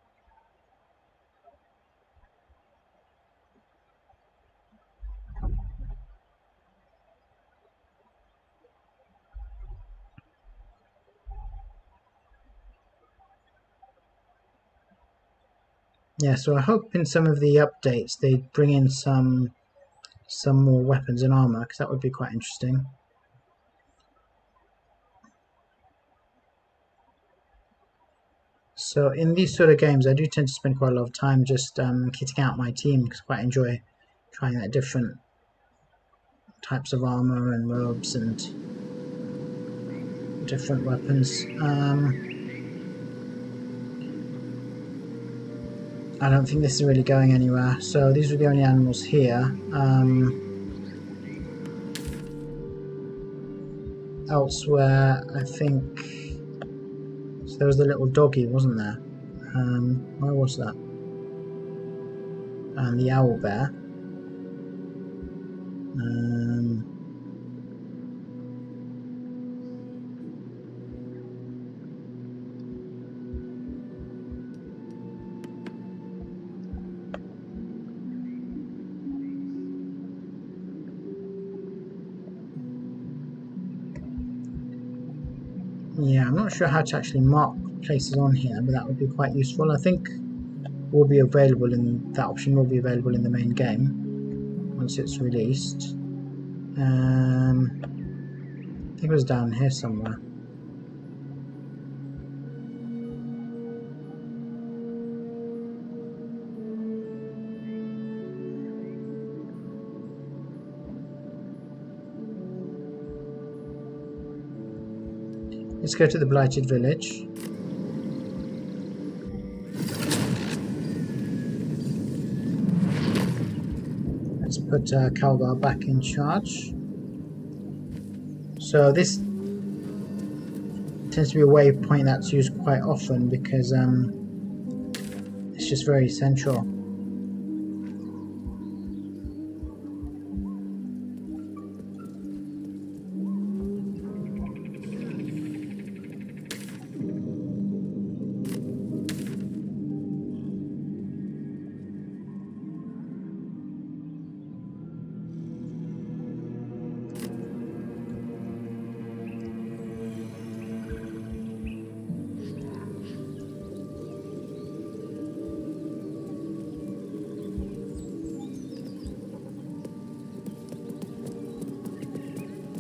Yeah, so I hope in some of the updates they bring in some more weapons and armor, because that would be quite interesting. So in these sort of games, I do tend to spend quite a lot of time just kitting out my team, because I quite enjoy trying out different types of armor and robes and different weapons. I don't think this is really going anywhere. So these are the only animals here. Elsewhere, I think... So there was the little doggy, wasn't there? Where was that? And the owlbear. Yeah, I'm not sure how to actually mark places on here, but that would be quite useful. I think will be available in that option will be available in the main game once it's released. I think it was down here somewhere. Let's go to the Blighted Village. put Calgar back in charge. So this tends to be a waypoint that's used quite often because it's just very central.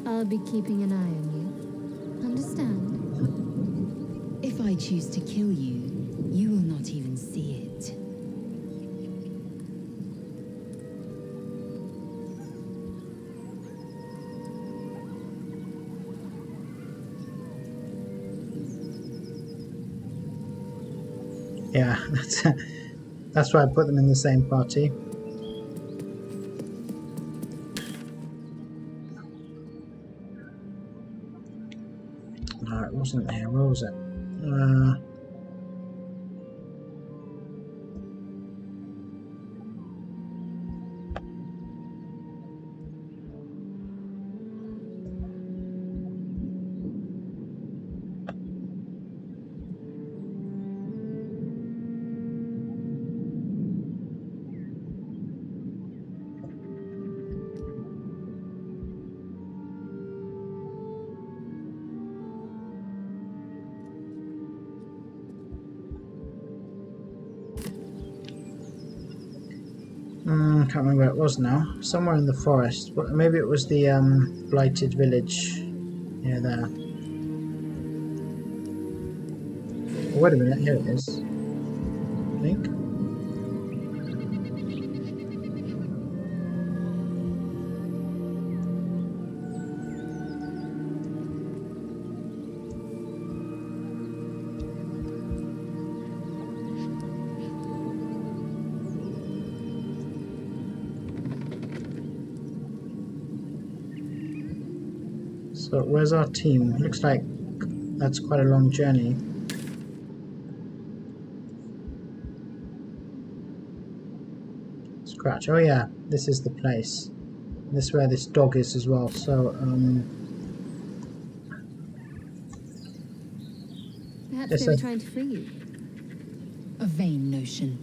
I'll be keeping an eye on you. Understand? If I choose to kill you, you will not even see it. Yeah, that's why I put them in the same party. No, it wasn't there. Where was it? I can't remember where it was now. Somewhere in the forest. But maybe it was the blighted village near there. Oh, wait a minute, here it is. I think. So where's our team? Looks like that's quite a long journey. Scratch. Oh yeah, this is the place. This is where this dog is as well. So Perhaps Yes, they were sir. trying to free you. A vain notion.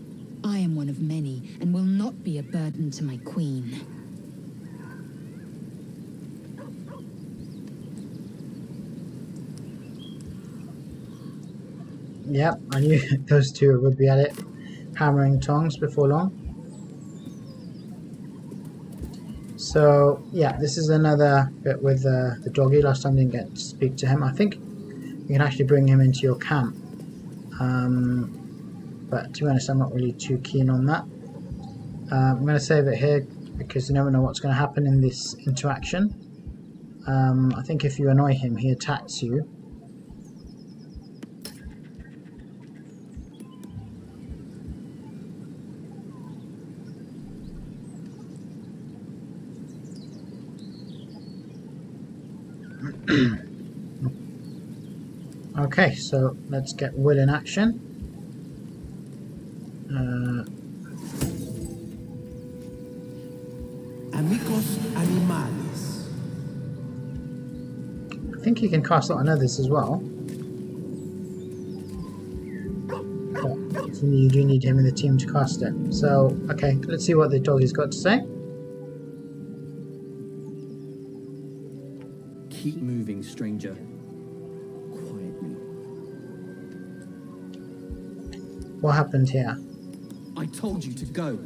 I am one of many, and will not be a burden to my queen. yeah, I knew those two would be at it, hammering tongs before long. So yeah, this is another bit with the doggy. Last time I didn't get to speak to him. I think you can actually bring him into your camp. But to be honest, I'm not really too keen on that. I'm going to save it here because you never know what's going to happen in this interaction. I think if you annoy him, he attacks you. Okay, so let's get Will in action. Amigos animales. I think he can cast that on others as well. But you do need him in the team to cast it. So, okay, let's see what the doggy's got to say. Keep moving, stranger. Quietly. What happened here? I told you to go.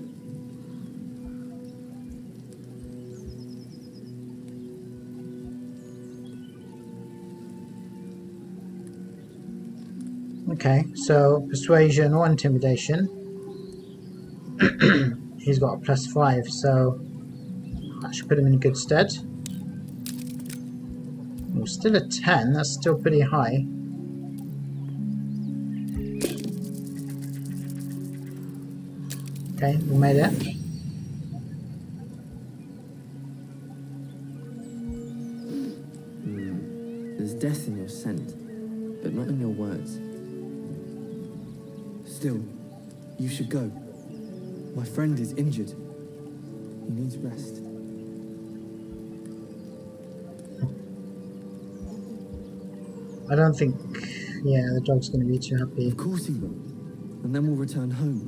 Okay, so persuasion or intimidation. He's got a +5, so that should put him in good stead. Well, still a 10, that's still pretty high. Okay, we made it. There's death in your scent, but not in your words. Still, you should go. My friend is injured. He needs rest. I don't think, yeah, the dog's going to be too happy. Of course he will. And then we'll return home.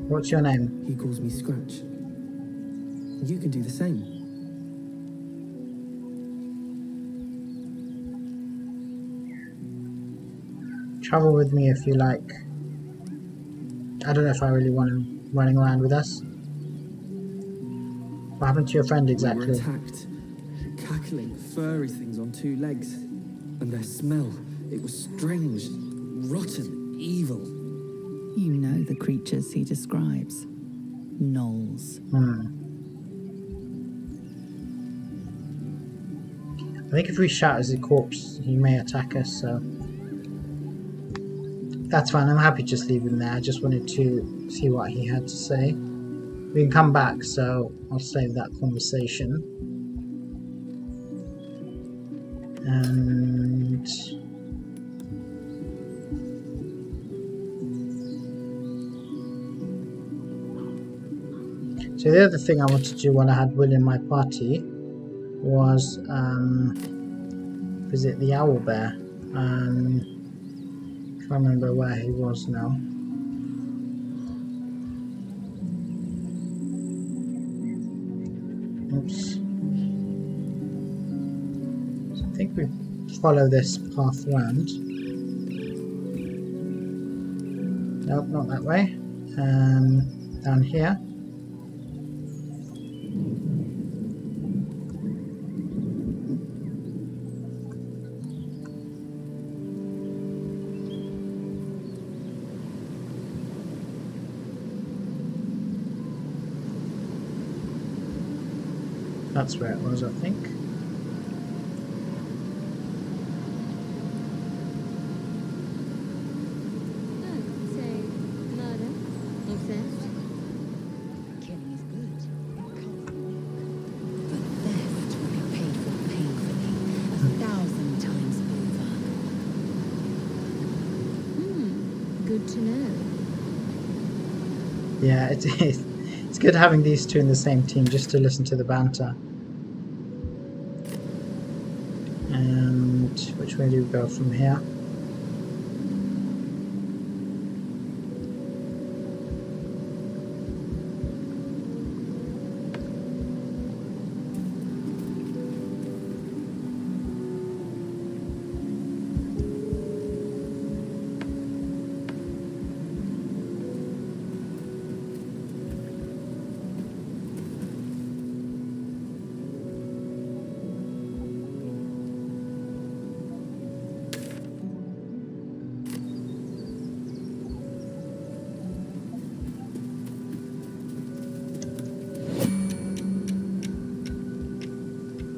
What's your name? He calls me Scratch. You can do the same. Travel with me if you like. I don't know if I really want him running around with us. What happened to your friend We exactly? were attacked. Cackling, furry things on two legs. And their smell, it was strange, rotten, evil. You know the creatures he describes. Gnolls. I think if we shout as a corpse, he may attack us, so... That's fine, I'm happy to just leave him there. I just wanted to see what he had to say. We can come back, so I'll save that conversation. And... So the other thing I wanted to do when I had Will in my party was visit the Owlbear. I can't remember where he was now. Oops. So I think we follow this path round. Nope, not that way. Down here. That's where it was, I think. Killing is good. But theft will be paid for painfully, 1,000 times over. Good to know. Yeah, it's good having these two in the same team just to listen to the banter. And which way do we go from here?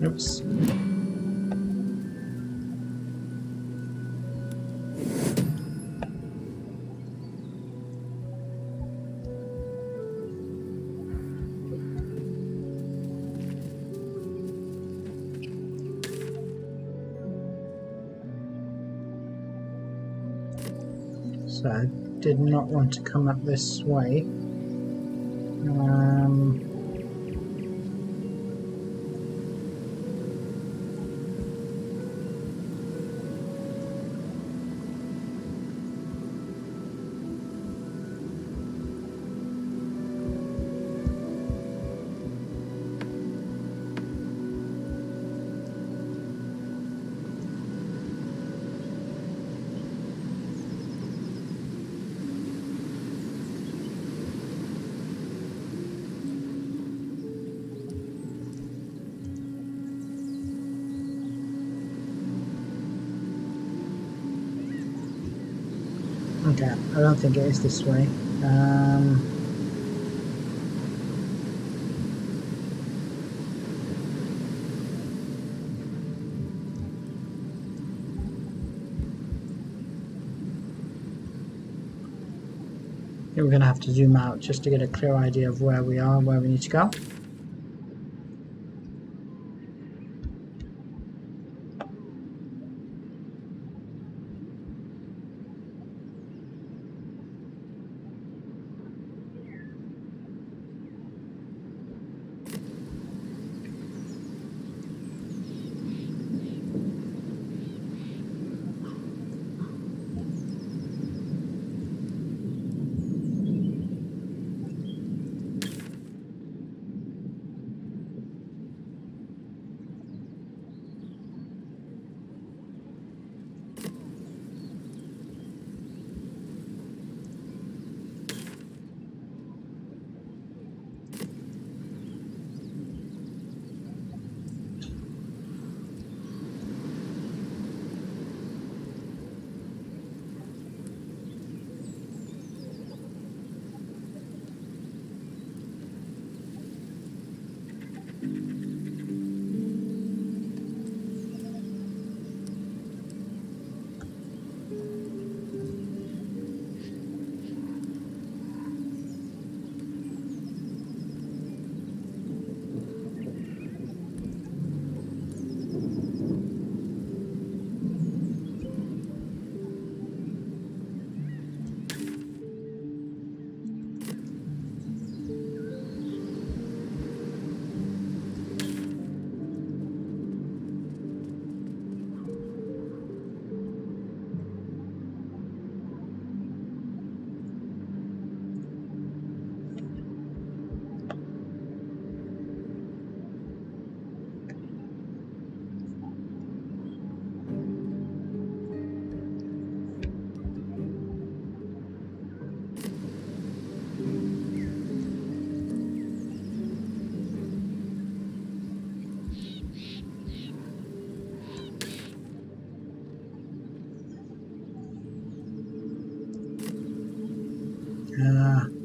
Oops. So I did not want to come up this way. Okay, I don't think it is this way. think we're going to have to zoom out just to get a clear idea of where we are and where we need to go.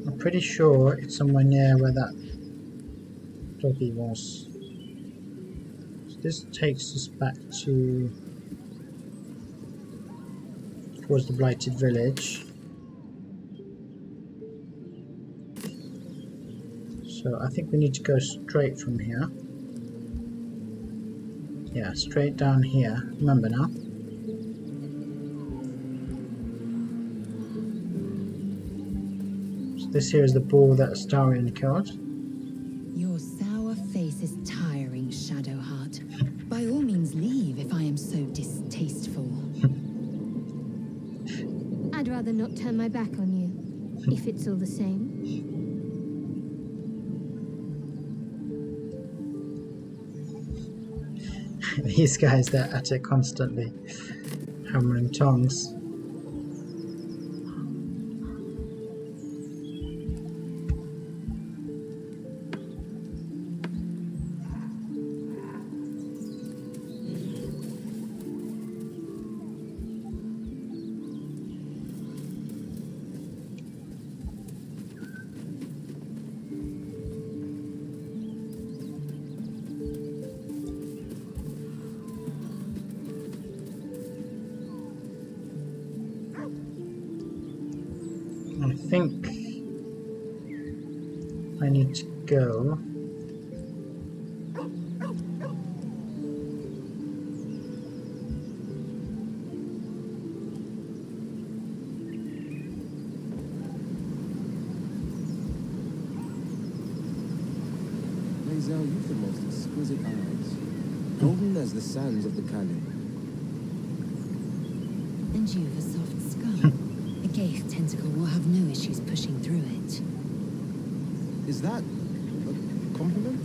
I'm pretty sure it's somewhere near where that doggy was. So this takes us back to towards the blighted village. So I think we need to go straight from here. Yeah, straight down here. Remember now. So this here is the bull that Astarion killed. Your sour face is tiring, Shadowheart. By all means leave if I am so distasteful. I'd rather not turn my back on you, if it's all the same. These guys, they're at it constantly. Hammer and tongs. I think I need to go. Lae'zel, you've the most exquisite eyes. Golden as the sands of the Calais. And you've a soft skull. A Gaith tentacle will have no issues pushing through it. Is that a compliment?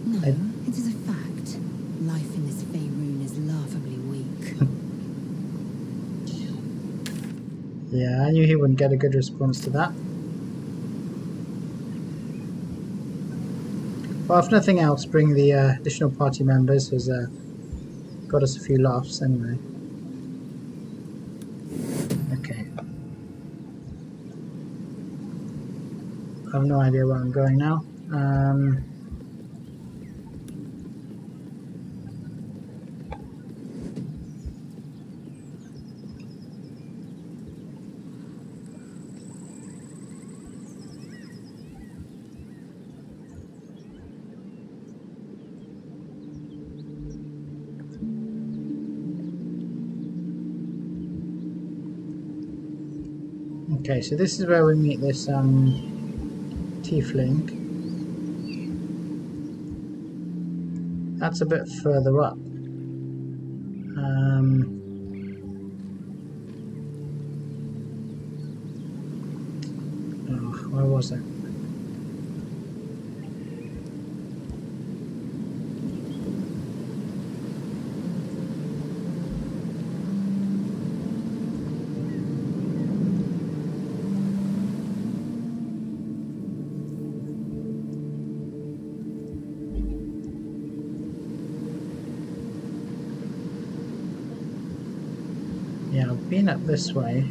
No, it is a fact. Life in this Faerun is laughably weak. Yeah, I knew he wouldn't get a good response to that. Well, if nothing else, bring the additional party members has got us a few laughs anyway. Okay. I have no idea where I'm going now. Okay, so this is where we meet this tiefling. That's a bit further up. Oh, where was it? Yeah, I've been up this way.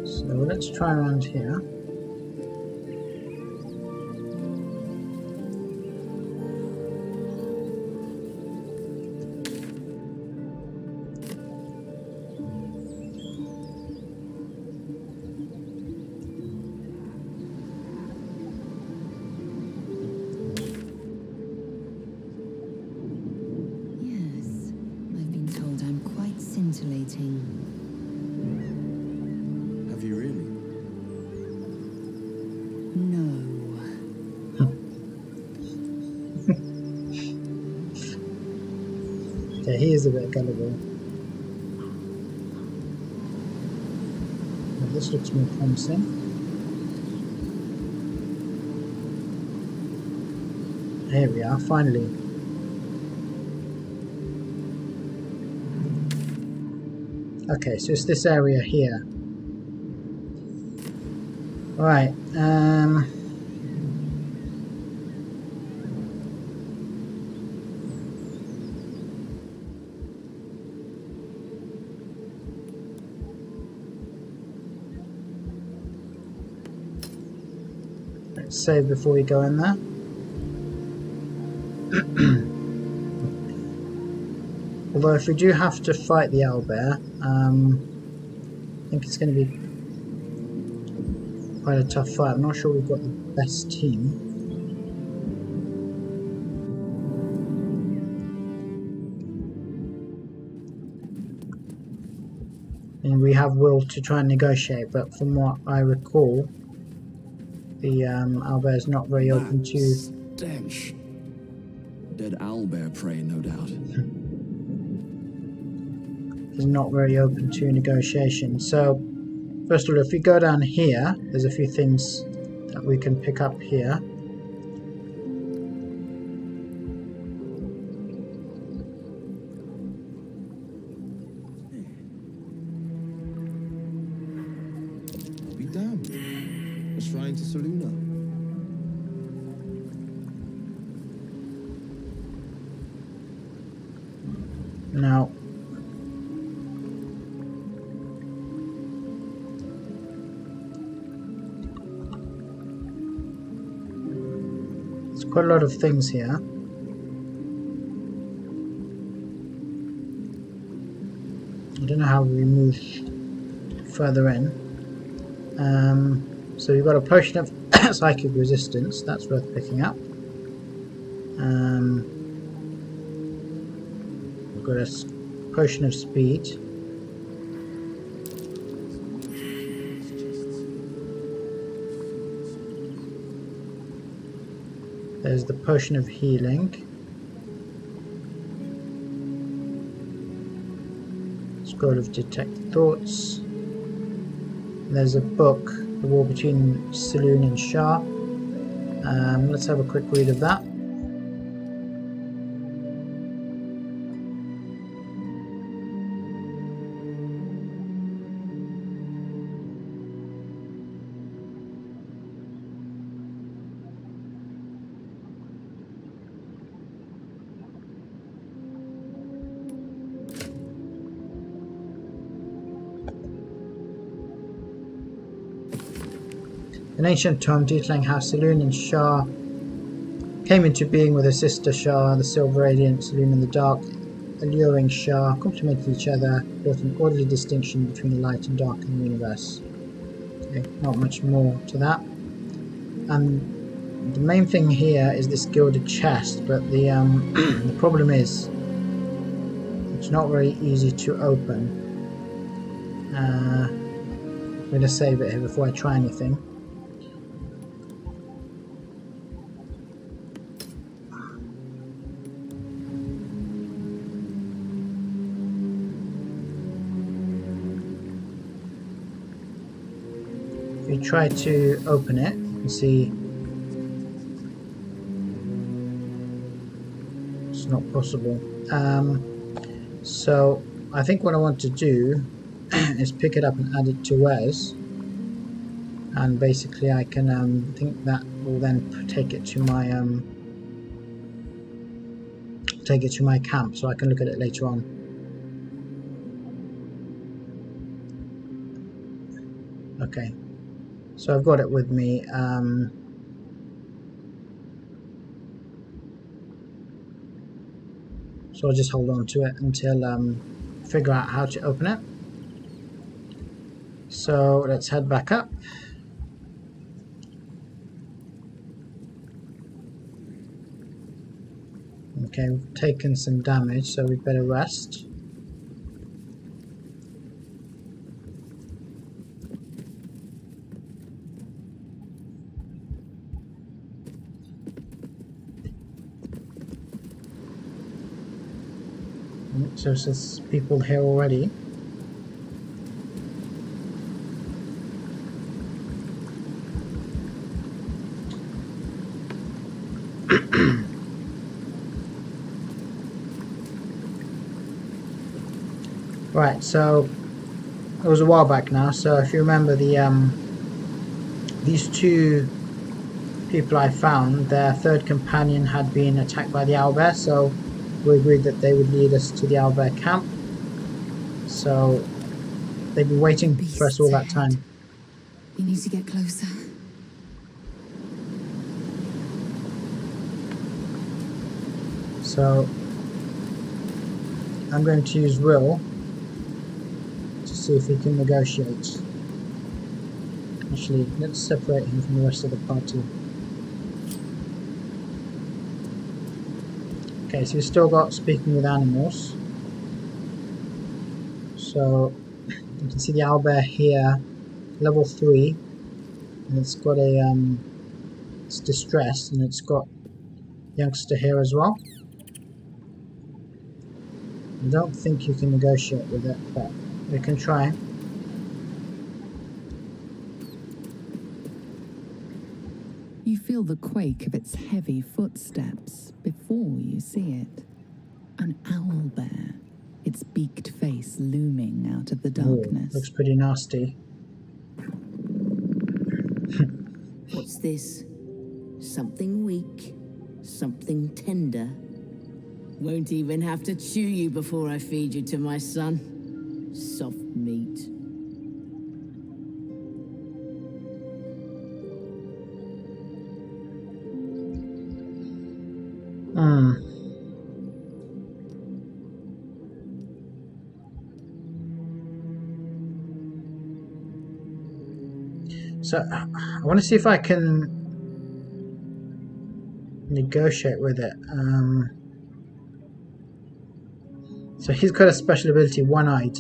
So let's try around here. Yes, I've been told I'm quite scintillating. Have you really? No. Okay, he is a bit gullible. Now, this looks more promising. Here we are, finally. Okay, so it's this area here. Right, let's save before we go in there. Although if we do have to fight the owlbear, I think it's going to be quite a tough fight. I'm not sure we've got the best team. And we have will to try and negotiate, but from what I recall, the owlbear is not very open to... stench. Dead owlbear prey, no doubt. is not very open to negotiation. So, first of all, if we go down here, there's a few things that we can pick up here. Be damned. A shrine to Saluna. Now, there's quite a lot of things here. I don't know how we move further in. So we've got a potion of psychic resistance, that's worth picking up. We've got a potion of speed. There's the potion of healing. Scroll of detect thoughts. There's a book, The War Between Saloon and Shah. Let's have a quick read of that. An ancient tome detailing how Saloon and Shah came into being with her sister Shah, the silver radiant, Saloon and the dark, alluring Shah, complemented each other, built an orderly distinction between the light and dark in the universe. Okay, not much more to that. The main thing here is this gilded chest, but the the problem is it's not very easy to open. I'm going to save it here before I try anything. If you try to open it, you can see it's not possible. So I think what I want to do is pick it up and add it to Wes, and basically I can think that will then take it to my camp, so I can look at it later on. Okay, so I've got it with me. So I'll just hold on to it until figure out how to open it. So let's head back up. Okay, we've taken some damage, so we'd better rest. So there's people here already. Right, so it was a while back now, so if you remember these two people I found, their third companion had been attacked by the Owlbear, so we agreed that they would lead us to the Owlbear camp. So they've been waiting for us all that time. You need to get closer. So I'm going to use Will to see if he can negotiate. Actually, let's separate him from the rest of the party. Okay, so we've still got speaking with animals. So you can see the owlbear here, level 3, and it's got a it's distressed, and it's got youngster here as well. I don't think you can negotiate with it, but we can try. You feel the quake of its heavy footsteps before you see it. An owlbear, its beaked face looming out of the darkness. Ooh, looks pretty nasty. What's this? Something weak, something tender. Won't even have to chew you before I feed you to my son. Soft meat. So I want to see if I can negotiate with it. So he's got a special ability, one-eyed.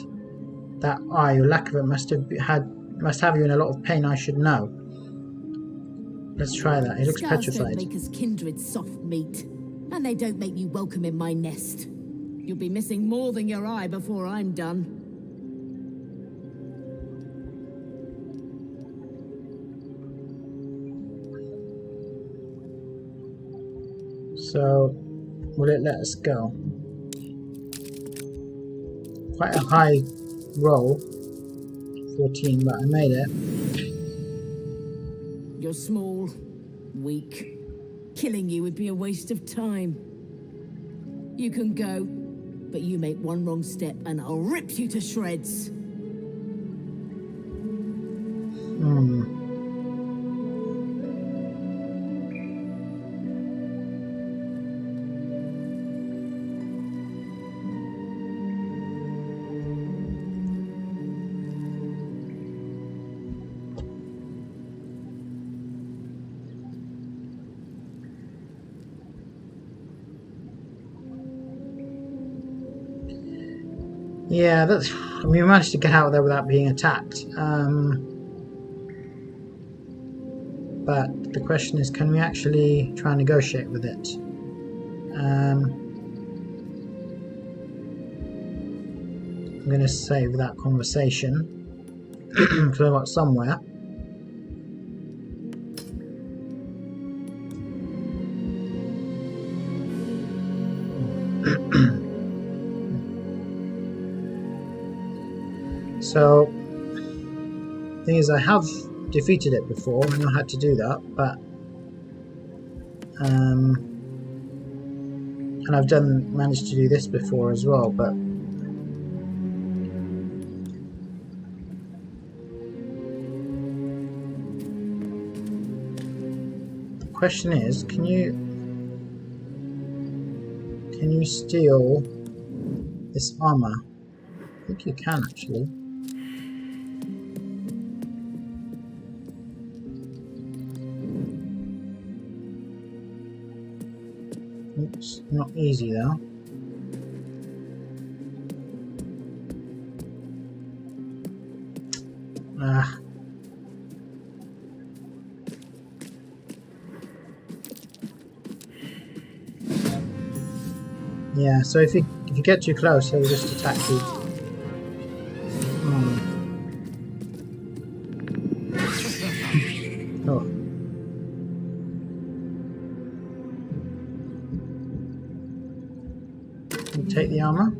That eye, or lack of it, must have you in a lot of pain. I should know. Let's try that. He looks Scars petrified. don't make us kindred soft meat, and they don't make you welcome in my nest. You'll be missing more than your eye before I'm done. So, will it let us go? Quite a high roll. 14, but I made it. You're small, weak. Killing you would be a waste of time. You can go, but you make one wrong step and I'll rip you to shreds. Yeah, that's. I mean, we managed to get out of there without being attacked. But the question is, can we actually try and negotiate with it? I'm going to save that conversation because I got somewhere. So, the thing is, I have defeated it before. I know how to do that, but and I've managed to do this before as well, but the question is, can you steal this armor? I think you can actually. It's not easy though. Yeah, so if you get too close, he'll just attack you. Oh. You take the armor.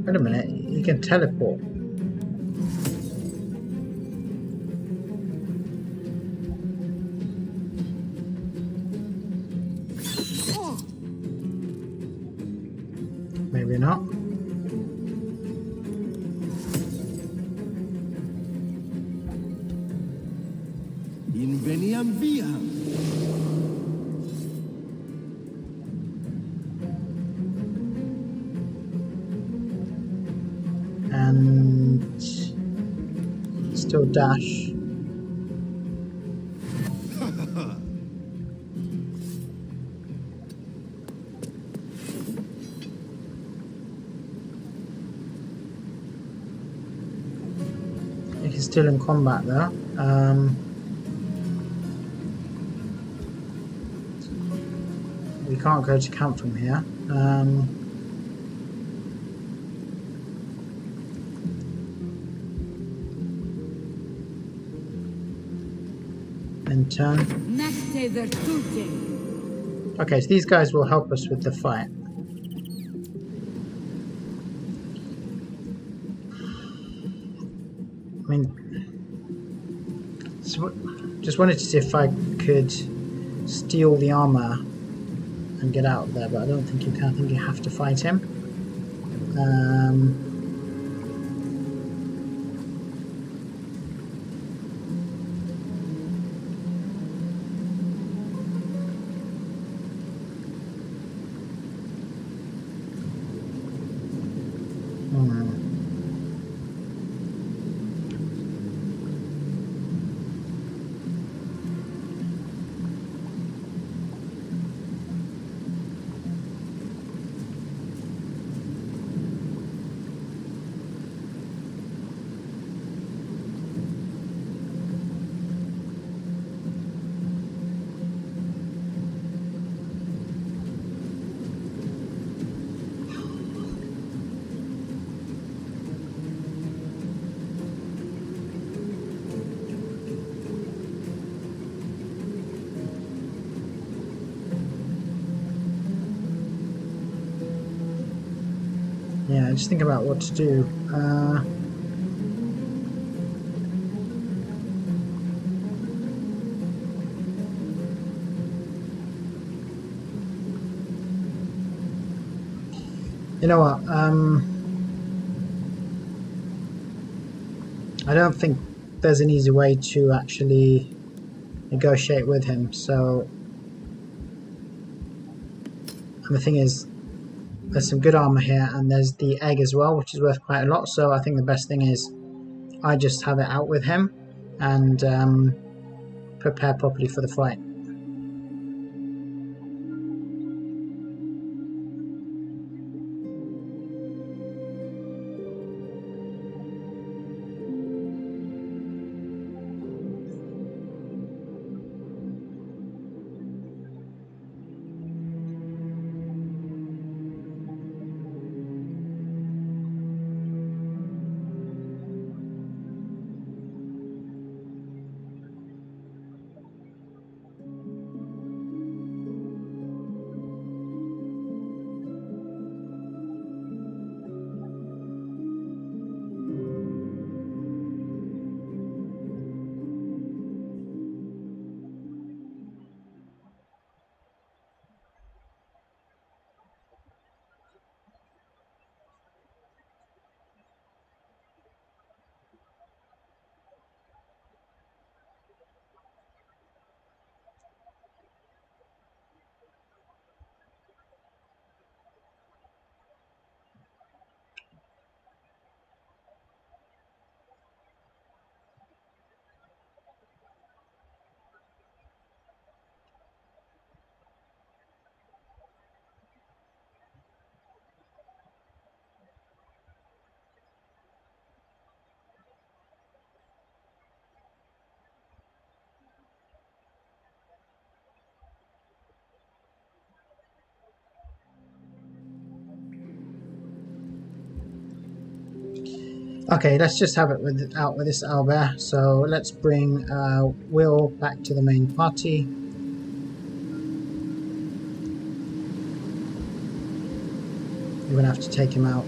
Wait a minute, you can teleport. Maybe not. Inveniam viam. And still dash. He's still in combat there. We can't go to camp from here. And turn. Okay, so these guys will help us with the fight. I mean, so just wanted to see if I could steal the armor and get out there, but I don't think you can. I think you have to fight him. just think about what to do. You know what? I don't think there's an easy way to actually negotiate with him. So, and the thing is, there's some good armor here, and there's the egg as well, which is worth quite a lot. So I think the best thing is I just have it out with him and prepare properly for the fight. Okay, let's just have it out with this Owlbear. So let's bring Will back to the main party. We're gonna have to take him out.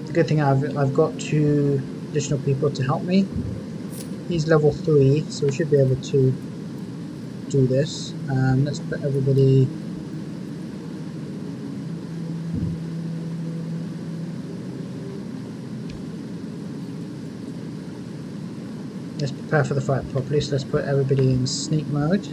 The good thing I've got 2 additional people to help me. He's level 3, so we should be able to do this. Let's put everybody. Let's prepare for the fight properly, so let's put everybody in sneak mode.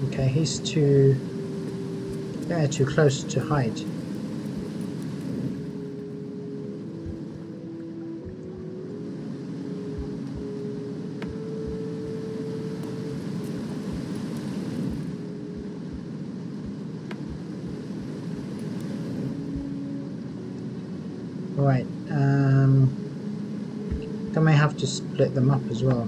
Okay, he's too close to hide. Right, I may have to split them up as well.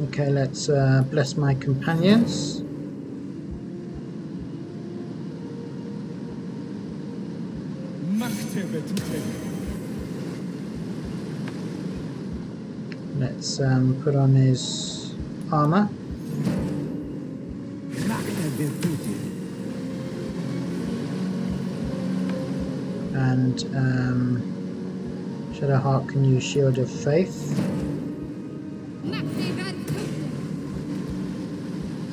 Okay, let's bless my companions. Let's put on his armor. And Shadowheart can use Shield of Faith.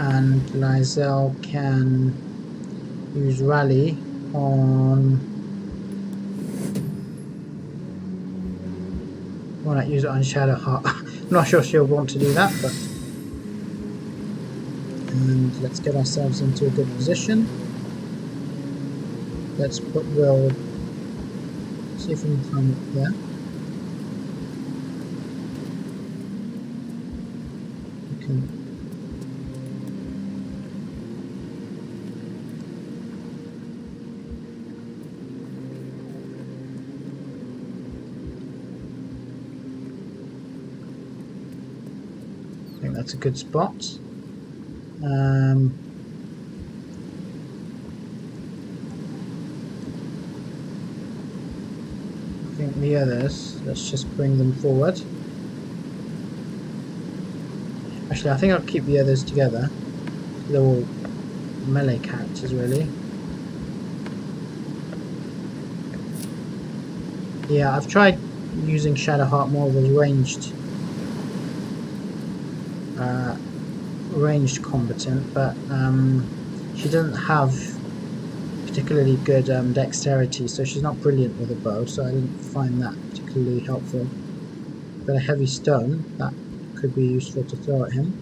And Lysel can use Rally on... Why not use it on Shadowheart? I'm not sure she'll want to do that, but... And let's get ourselves into a good position. Let's put Will. See if we can climb up there. Okay. I think that's a good spot. I think the others, let's just bring them forward. Actually, I think I'll keep the others together. They're all melee characters, really. Yeah, I've tried using Shadowheart more of a ranged combatant, but she doesn't have particularly good dexterity, so she's not brilliant with a bow, so I didn't find that particularly helpful. But a heavy stone, that could be useful to throw at him.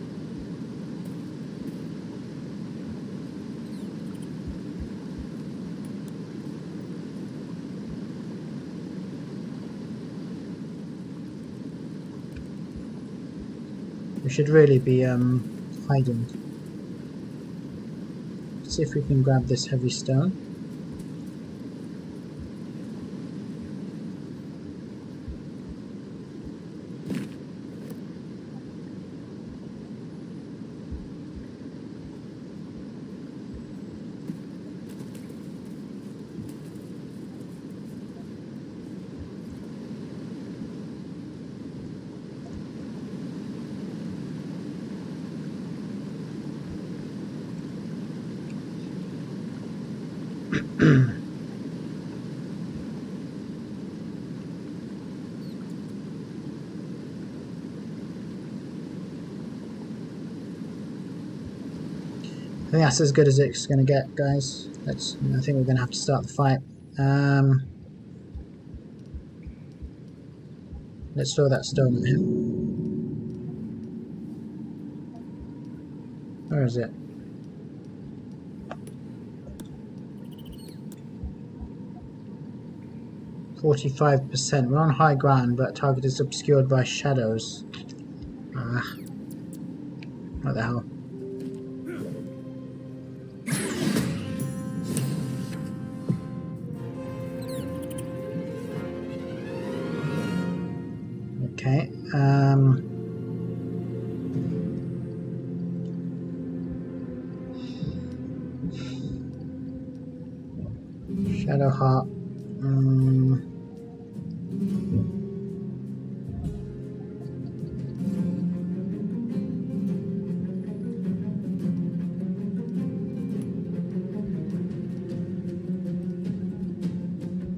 We should really be hiding. Let's see if we can grab this heavy stone. I think that's as good as it's going to get, guys. I think we're going to have to start the fight. Let's throw that stone at him. Where is it? %. We're on high ground, but target is obscured by shadows. What the hell? Okay, Shadowheart.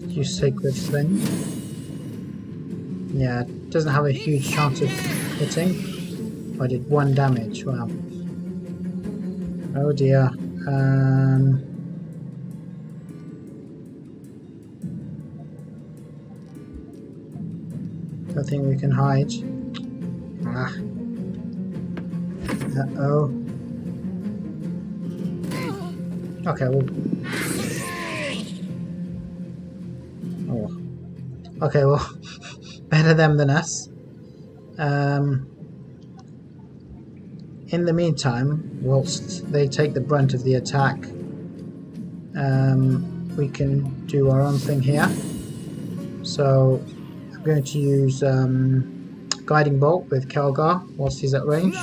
Use Sacred Flame. Yeah, it doesn't have a huge chance of hitting. I did 1 damage. Wow. Oh dear. Don't think we can hide. Uh-oh. Okay, well. Oh. Okay, well. Better them than us. In the meantime, whilst they take the brunt of the attack, we can do our own thing here. So I'm going to use Guiding Bolt with Kelgar whilst he's at range.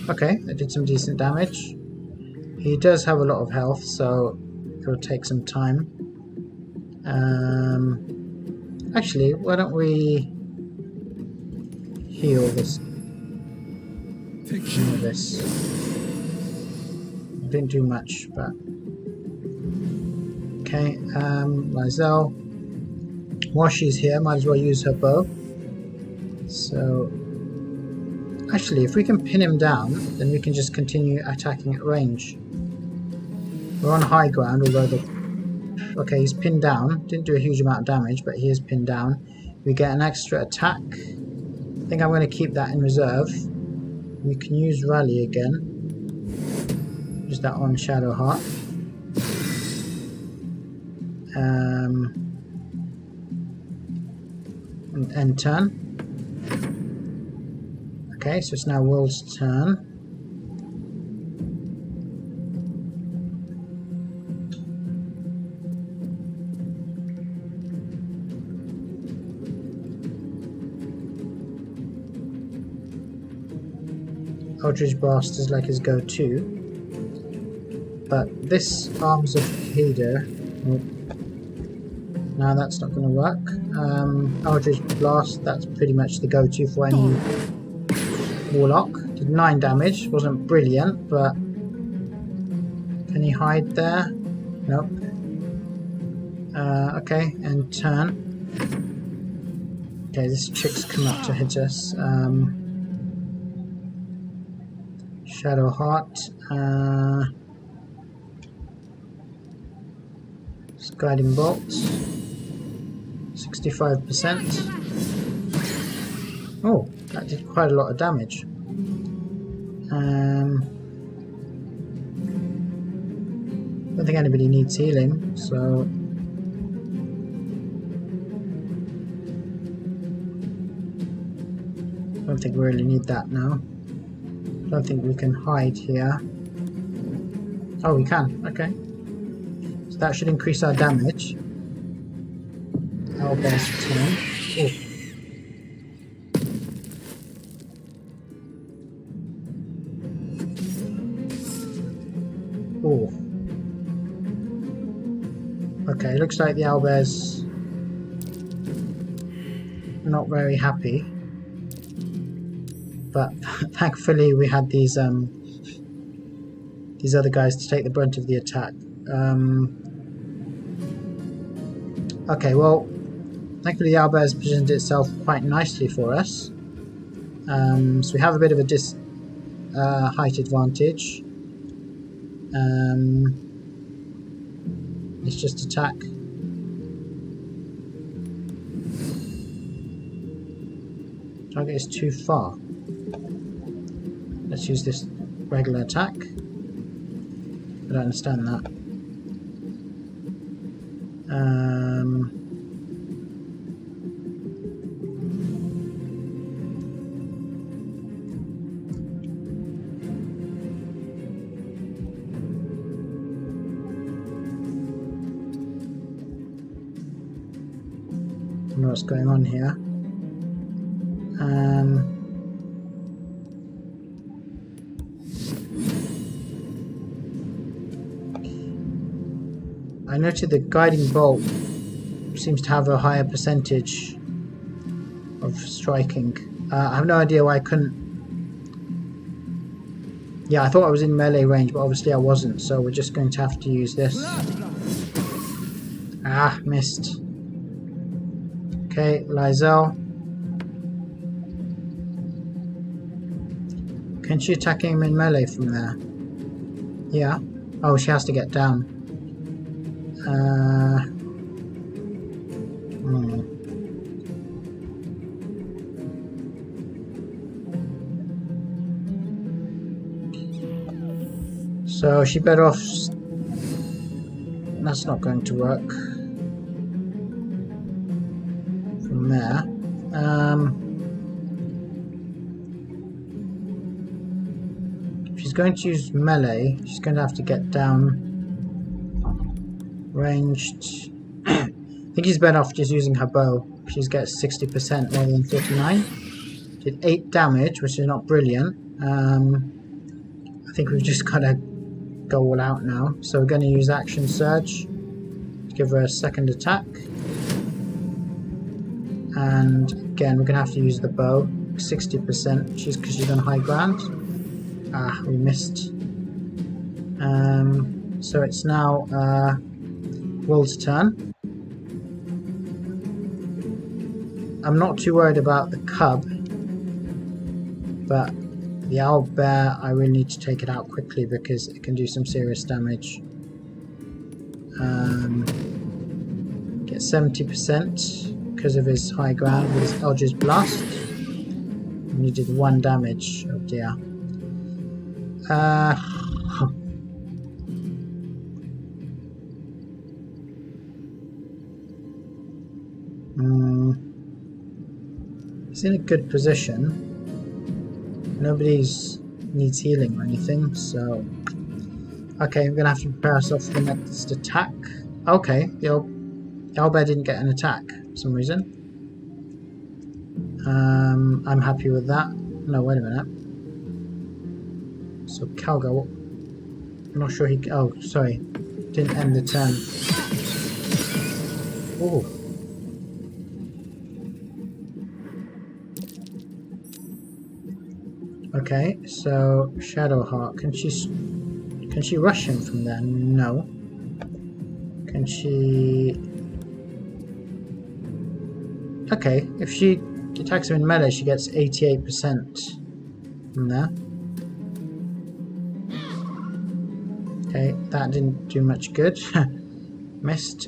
Okay, that did some decent damage. He does have a lot of health, so it'll take some time. Actually, why don't we heal this? This didn't do much, but okay. Lizelle, while she's here, might as well use her bow. So, actually, if we can pin him down, then we can just continue attacking at range. We're on high ground, although okay, he's pinned down. Didn't do a huge amount of damage, but he is pinned down. We get an extra attack. I think I'm going to keep that in reserve. We can use Rally again. Use that on Shadowheart. And end turn. Okay, so it's now Will's turn. Eldritch Blast is like his go-to, but this Arms of Hader, no, that's not going to work. Eldritch Blast, that's pretty much the go-to for any Warlock. Did 9 damage, wasn't brilliant, but can he hide there? Nope. Okay, and turn. Okay, this chick's come up to hit us. Shadowheart. Guiding Bolt. 65%. Oh, that did quite a lot of damage. Don't think anybody needs healing, so don't think we really need that now. Don't think we can hide here. Oh, we can. Okay. So that should increase our damage. Owlbear's turn. Oh. Okay, looks like the Owlbear's not very happy. But thankfully we had these other guys to take the brunt of the attack. Okay, well, thankfully the Owlbear has positioned itself quite nicely for us. So we have a bit of a height advantage. Let's just attack. Target is too far. Let's use this regular attack. I don't understand that. I don't know what's going on here. I noted the Guiding Bolt seems to have a higher percentage of striking. I have no idea why I couldn't... Yeah, I thought I was in melee range, but obviously I wasn't, so we're just going to have to use this. Ah, missed. Okay, Lizelle. Can she attack him in melee from there? Yeah. Oh, she has to get down. So she better off. That's not going to work from there. If she's going to use melee, she's going to have to get down. Ranged. I think he's better off just using her bow. She gets 60% rather than 59. Did 8 damage, which is not brilliant. I think we've just got to go all out now. So we're going to use Action Surge to give her a second attack. And again, we're going to have to use the bow. 60%, because she's on high ground. Ah, we missed. So it's now Will's turn. I'm not too worried about the cub, but the Owlbear, I really need to take it out quickly because it can do some serious damage. Get 70% because of his high ground with his Eldritch Blast. And he did 1 damage. Oh dear. He's in a good position. Nobody's needs healing or anything, so okay, we're gonna have to prepare ourselves for the next attack. Okay, the owlbear didn't get an attack for some reason. I'm happy with that. No, wait a minute. So Calgar, I'm not sure he. Oh, sorry, didn't end the turn. Oh. Okay, so Shadowheart, can she rush him from there? No. Can she? Okay, if she attacks him in melee, she gets 88% from there. Okay, that didn't do much good. Missed.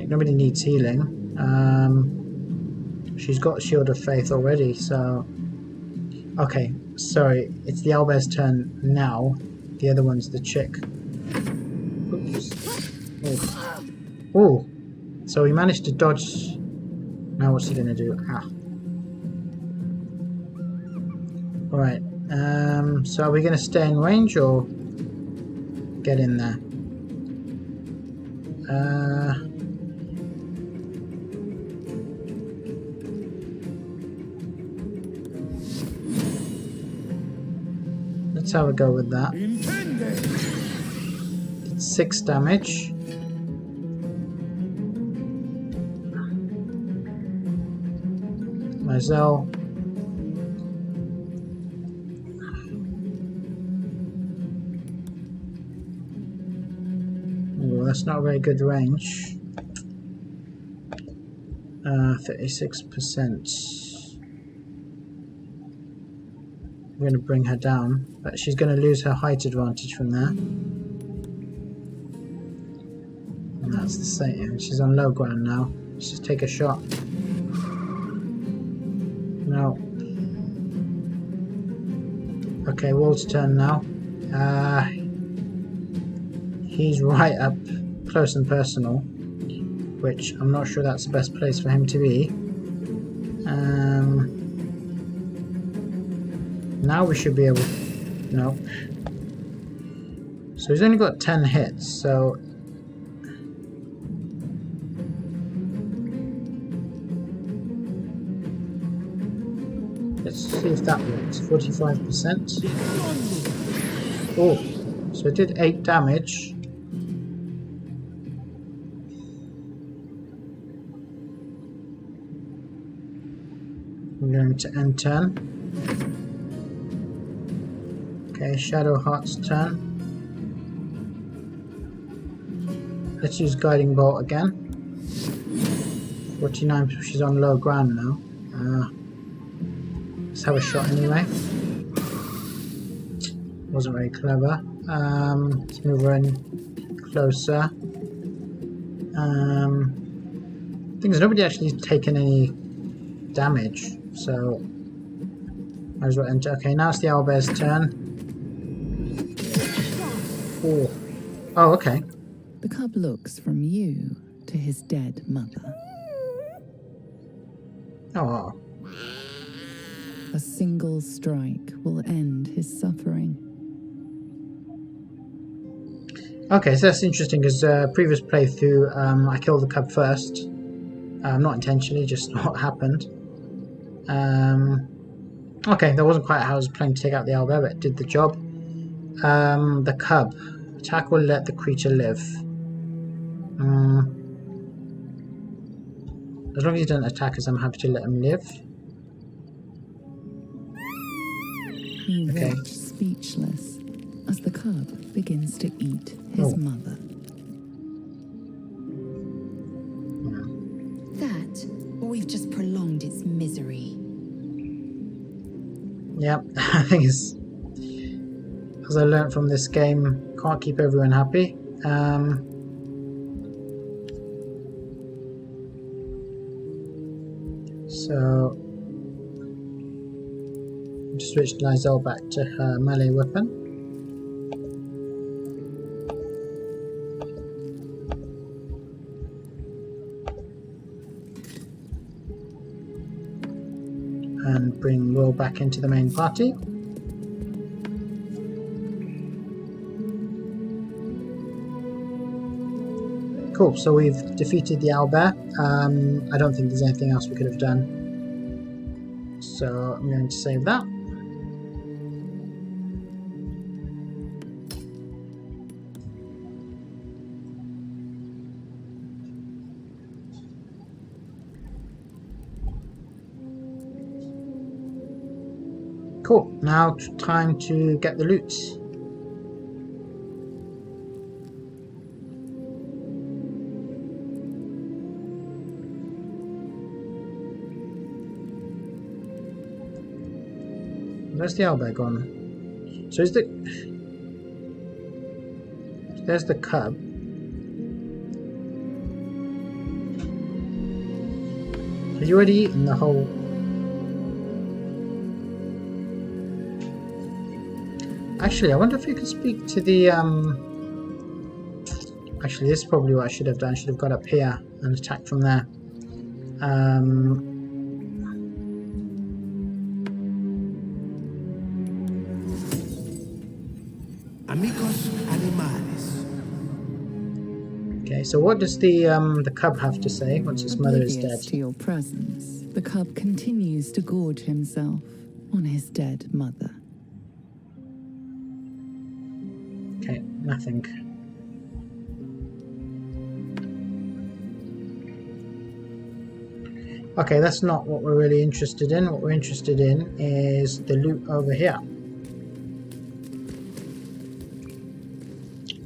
Nobody needs healing. She's got Shield of Faith already, so... Okay, sorry, it's the owlbear's turn now. The other one's the chick. Oops. Oh, so he managed to dodge. Now what's he gonna do? Ah. Alright, so are we gonna stay in range or get in there? Let's have a go with that. It's 6 damage. Myzel. Oh, that's not a very good range. 36%. I'm going to bring her down, but she's going to lose her height advantage from there. And that's the same. She's on low ground now. Let's just take a shot. No. Okay, Walt's turn now. He's right up close and personal, which I'm not sure that's the best place for him to be. Now we should be able to... No. So he's only got 10 hits, so... Let's see if that works. 45%. Oh, so it did 8 damage. We're going to end turn. Okay, Shadowheart's turn. Let's use Guiding Bolt again. 49, she's on low ground now. Let's have a shot anyway. Wasn't very clever. Let's move her in closer. Thing is, nobody actually taken any damage, so might as well enter. Okay, now it's the owlbear's turn. Oh. Oh, okay. The cub looks from you to his dead mother. Oh. A single strike will end his suffering. Okay, so that's interesting because previous playthrough, I killed the cub first. Not intentionally, just what happened. Okay, that wasn't quite how I was planning to take out the owlbear, but it did the job. The cub. Attack will let the creature live. As long as he doesn't attack us, I'm happy to let him live. He watched speechless as the cub begins to eat his mother. That, or we've just prolonged its misery. Yep, I think it's... As I learned from this game, can't keep everyone happy. So Switch Lysel back to her melee weapon. And bring Will back into the main party. Cool, so we've defeated the owlbear. I don't think there's anything else we could have done. So I'm going to save that. Cool, now time to get the loot. Where's the owlbear gone? So is there's the cub. Have you already eaten the whole? Actually, I wonder if you could speak to the Actually, this is probably what I should have done. I should have got up here and attacked from there. Amigos animales. Okay, so what does the cub have to say once its mother is Oblivious dead? to your presence, the cub continues to gorge himself on his dead mother. Okay, nothing. Okay, that's not what we're really interested in. What we're interested in is the loot over here.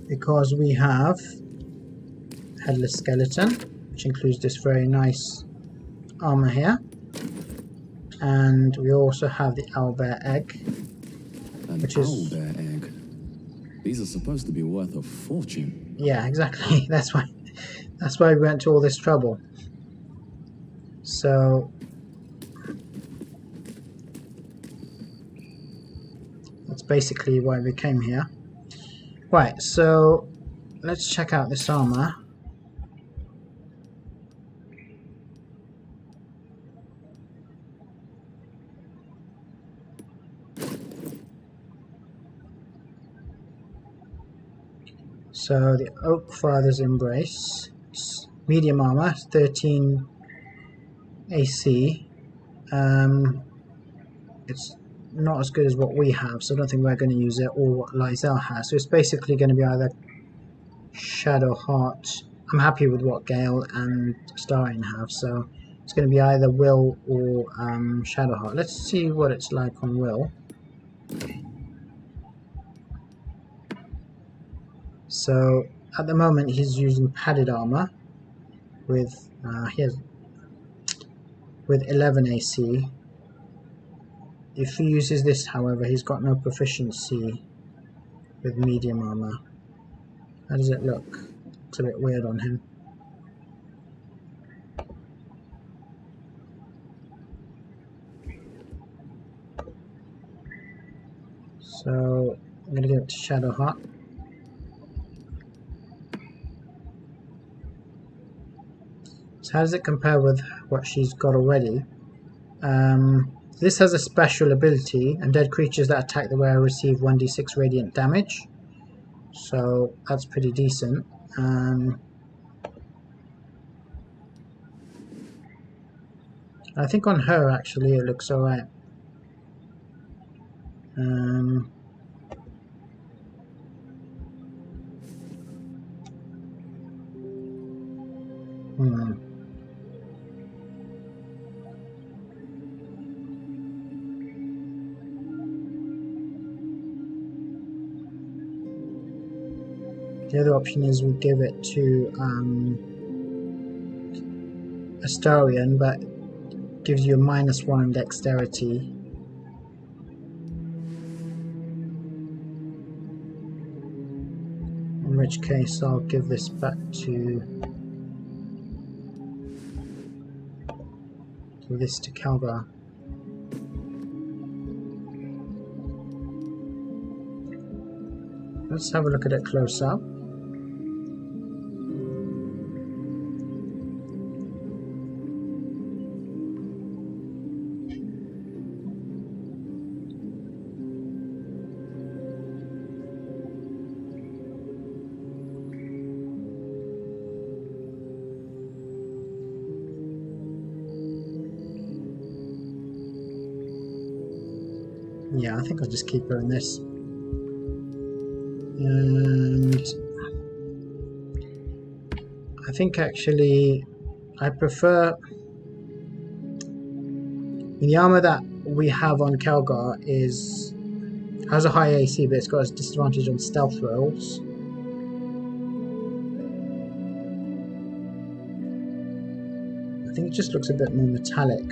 Because we have Headless Skeleton, which includes this very nice armor here. And we also have the owlbear egg. An which is... owlbear egg. These are supposed to be worth a fortune. Yeah, exactly. That's why we went to all this trouble. So that's basically why we came here. Right, so let's check out this armor. So the Oak Father's Embrace, medium armor, 13 AC. It's not as good as what we have, so I don't think we're going to use it, or what Lysel has. So it's basically going to be either Shadowheart. I'm happy with what Gale and Starine have, so it's going to be either Will or Shadowheart. Let's see what it's like on Will. So at the moment he's using padded armor with with 11 AC. If he uses this, however, he's got no proficiency with medium armor. How does it look? It's a bit weird on him. So I'm going to give it to Shadowheart. So how does it compare with what she's got already? This has a special ability, and dead creatures that attack the wearer receive 1d6 radiant damage. So that's pretty decent. I think on her actually it looks alright. The other option is we give it to Astarion, but gives you a -1 on dexterity. In which case I'll give this back to Calgar. Let's have a look at it close up. Yeah, I think I'll just keep her in this. And I think actually I prefer the armor that we have on Calgar has a high AC, but it's got a disadvantage on stealth rolls. I think it just looks a bit more metallic.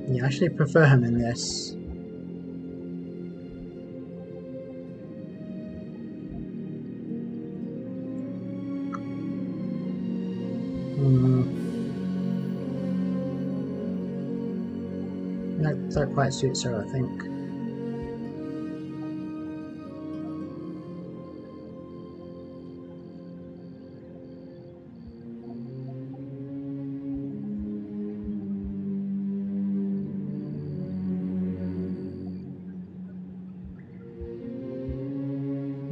Yeah, I actually prefer him in this. That quite suits her, I think.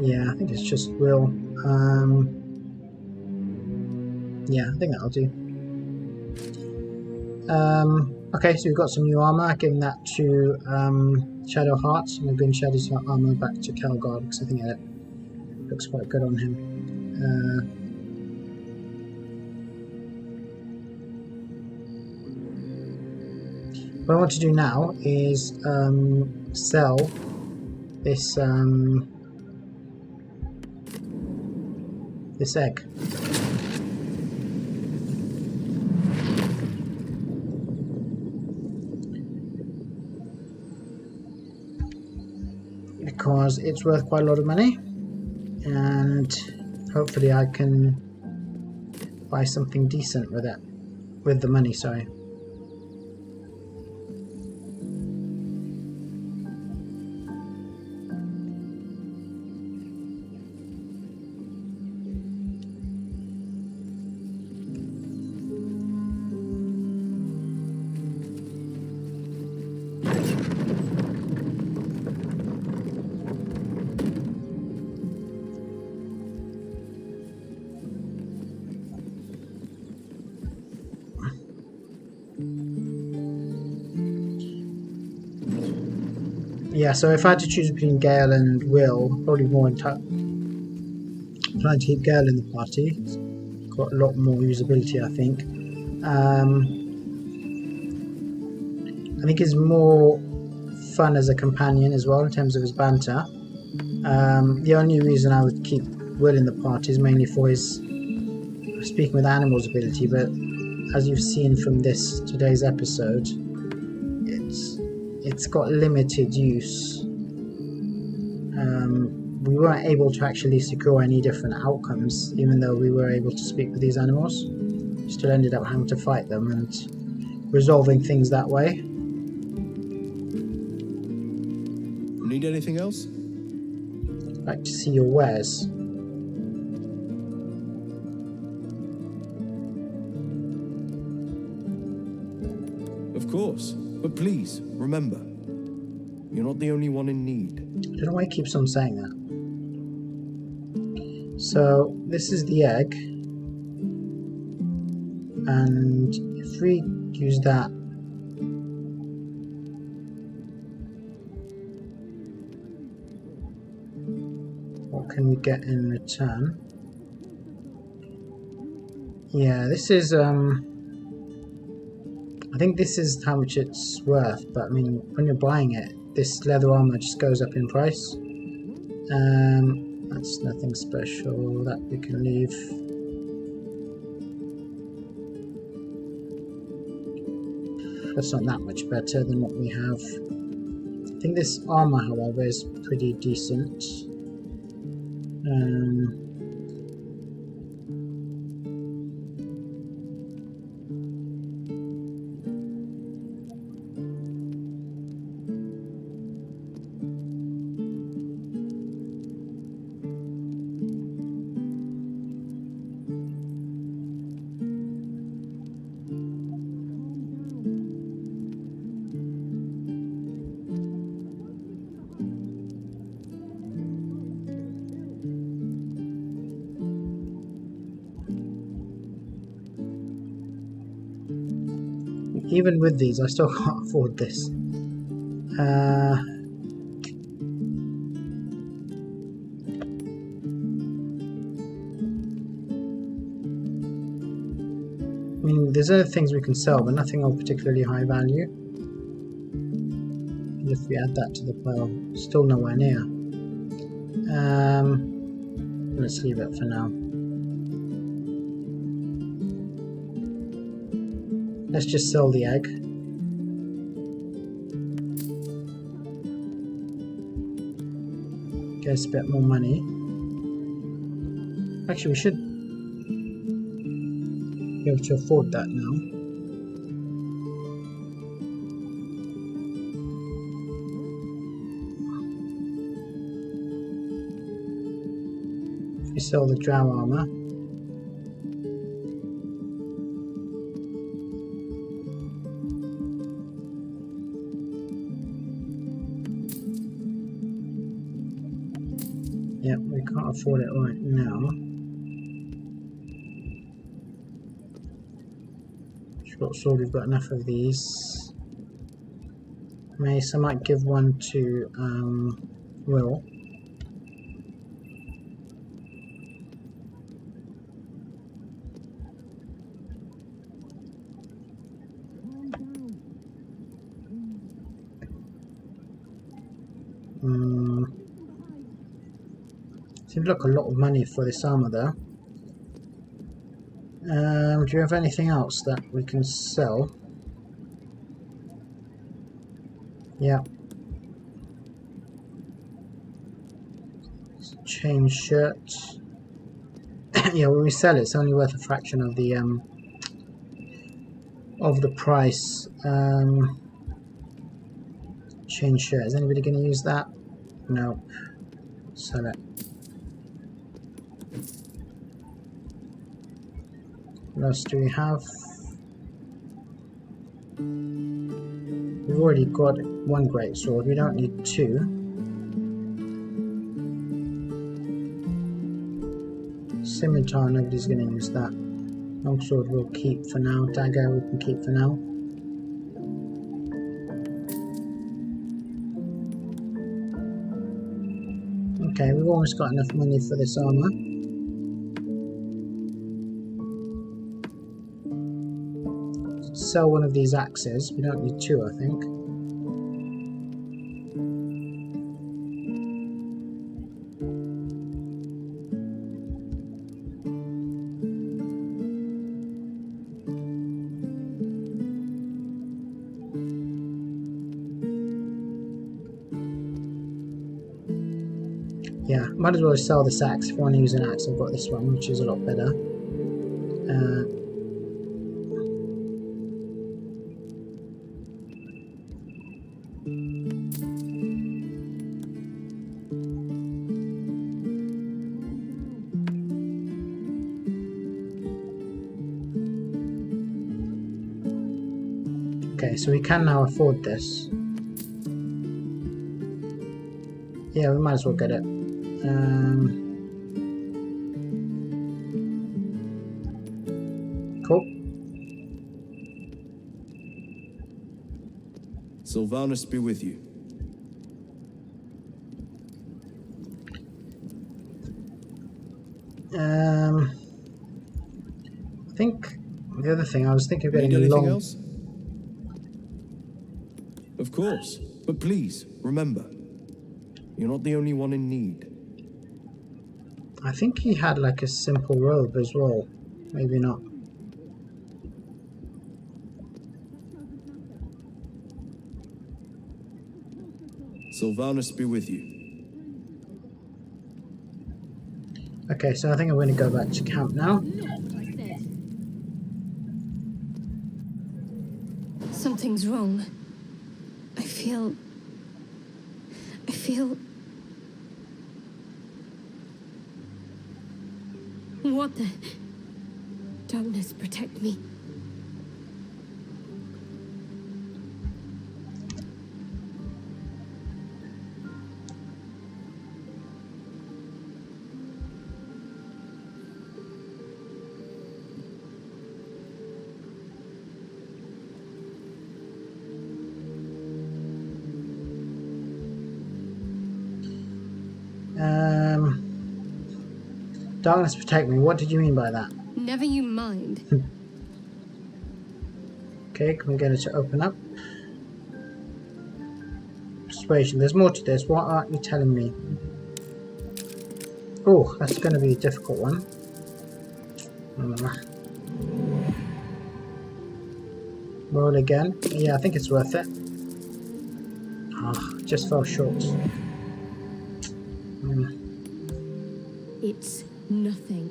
Yeah, I think it's just Will. Yeah, I think that'll do. Okay, so we've got some new armor. I've given that to Shadowheart. I'm going to bring Shadow's armor back to Calgar because I think it looks quite good on him. What I want to do now is sell this this egg. Because it's worth quite a lot of money, and hopefully I can buy something decent with it, with the money, sorry. Yeah, so if I had to choose between Gale and Will, probably more trying to keep Gale in the party. It's got a lot more usability, I think. I think he's more fun as a companion as well in terms of his banter. The only reason I would keep Will in the party is mainly for his speaking with animals ability, but as you've seen from today's episode, it's got limited use. We weren't able to actually secure any different outcomes, even though we were able to speak with these animals. We still ended up having to fight them and resolving things that way. Need anything else? I'd like to see your wares. Of course, but please, remember, you're not the only one in need. I don't know why he keeps on saying that. So, this is the egg. And if we use that... what can we get in return? Yeah, this is... I think this is how much it's worth, but I mean, when you're buying it, this leather armor just goes up in price. That's nothing special. That we can leave. That's not that much better than what we have. I think this armor, however, is pretty decent. Even with these, I still can't afford this. I mean, there's other things we can sell, but nothing of particularly high value. And if we add that to the pile, still nowhere near. Let's leave it for now. Let's just sell the egg. Get us a bit more money. Actually, we should be able to afford that now. If we sell the drow armor. Yep, we can't afford it right now. Short sword, we've got enough of these. Mace, I might give one to Will. Seems like a lot of money for this armor though. Do you have anything else that we can sell? Yeah. Chain shirt. Yeah, when we sell it, it's only worth a fraction of the price. Chain shirt. Is anybody going to use that? No. Sell it. What else do we have? We've already got one great sword. We don't need two. Scimitar, nobody's going to use that. Longsword we'll keep for now. Dagger we can keep for now. Okay, we've almost got enough money for this armor. Sell one of these axes. We don't need two, I think. Yeah, might as well sell this axe. If I want to use an axe, I've got this one, which is a lot better. Okay, so we can now afford this. Yeah, we might as well get it. Cool. Sylvanus be with you. I think the other thing I was thinking of getting Need a anything long. else? Of course, but please remember, you're not the only one in need. I think he had like a simple robe as well. Maybe not. Sylvanus be with you. Okay, so I think I'm going to go back to camp now. Something's wrong. I feel... What the... Darkness, protect me. Darkness protect me. What did you mean by that? Never you mind. Okay, can we get it to open up? Persuasion. There's more to this. What aren't you telling me? Oh, that's going to be a difficult one. Roll again. Yeah, I think it's worth it. Ah, just fell short. It's nothing.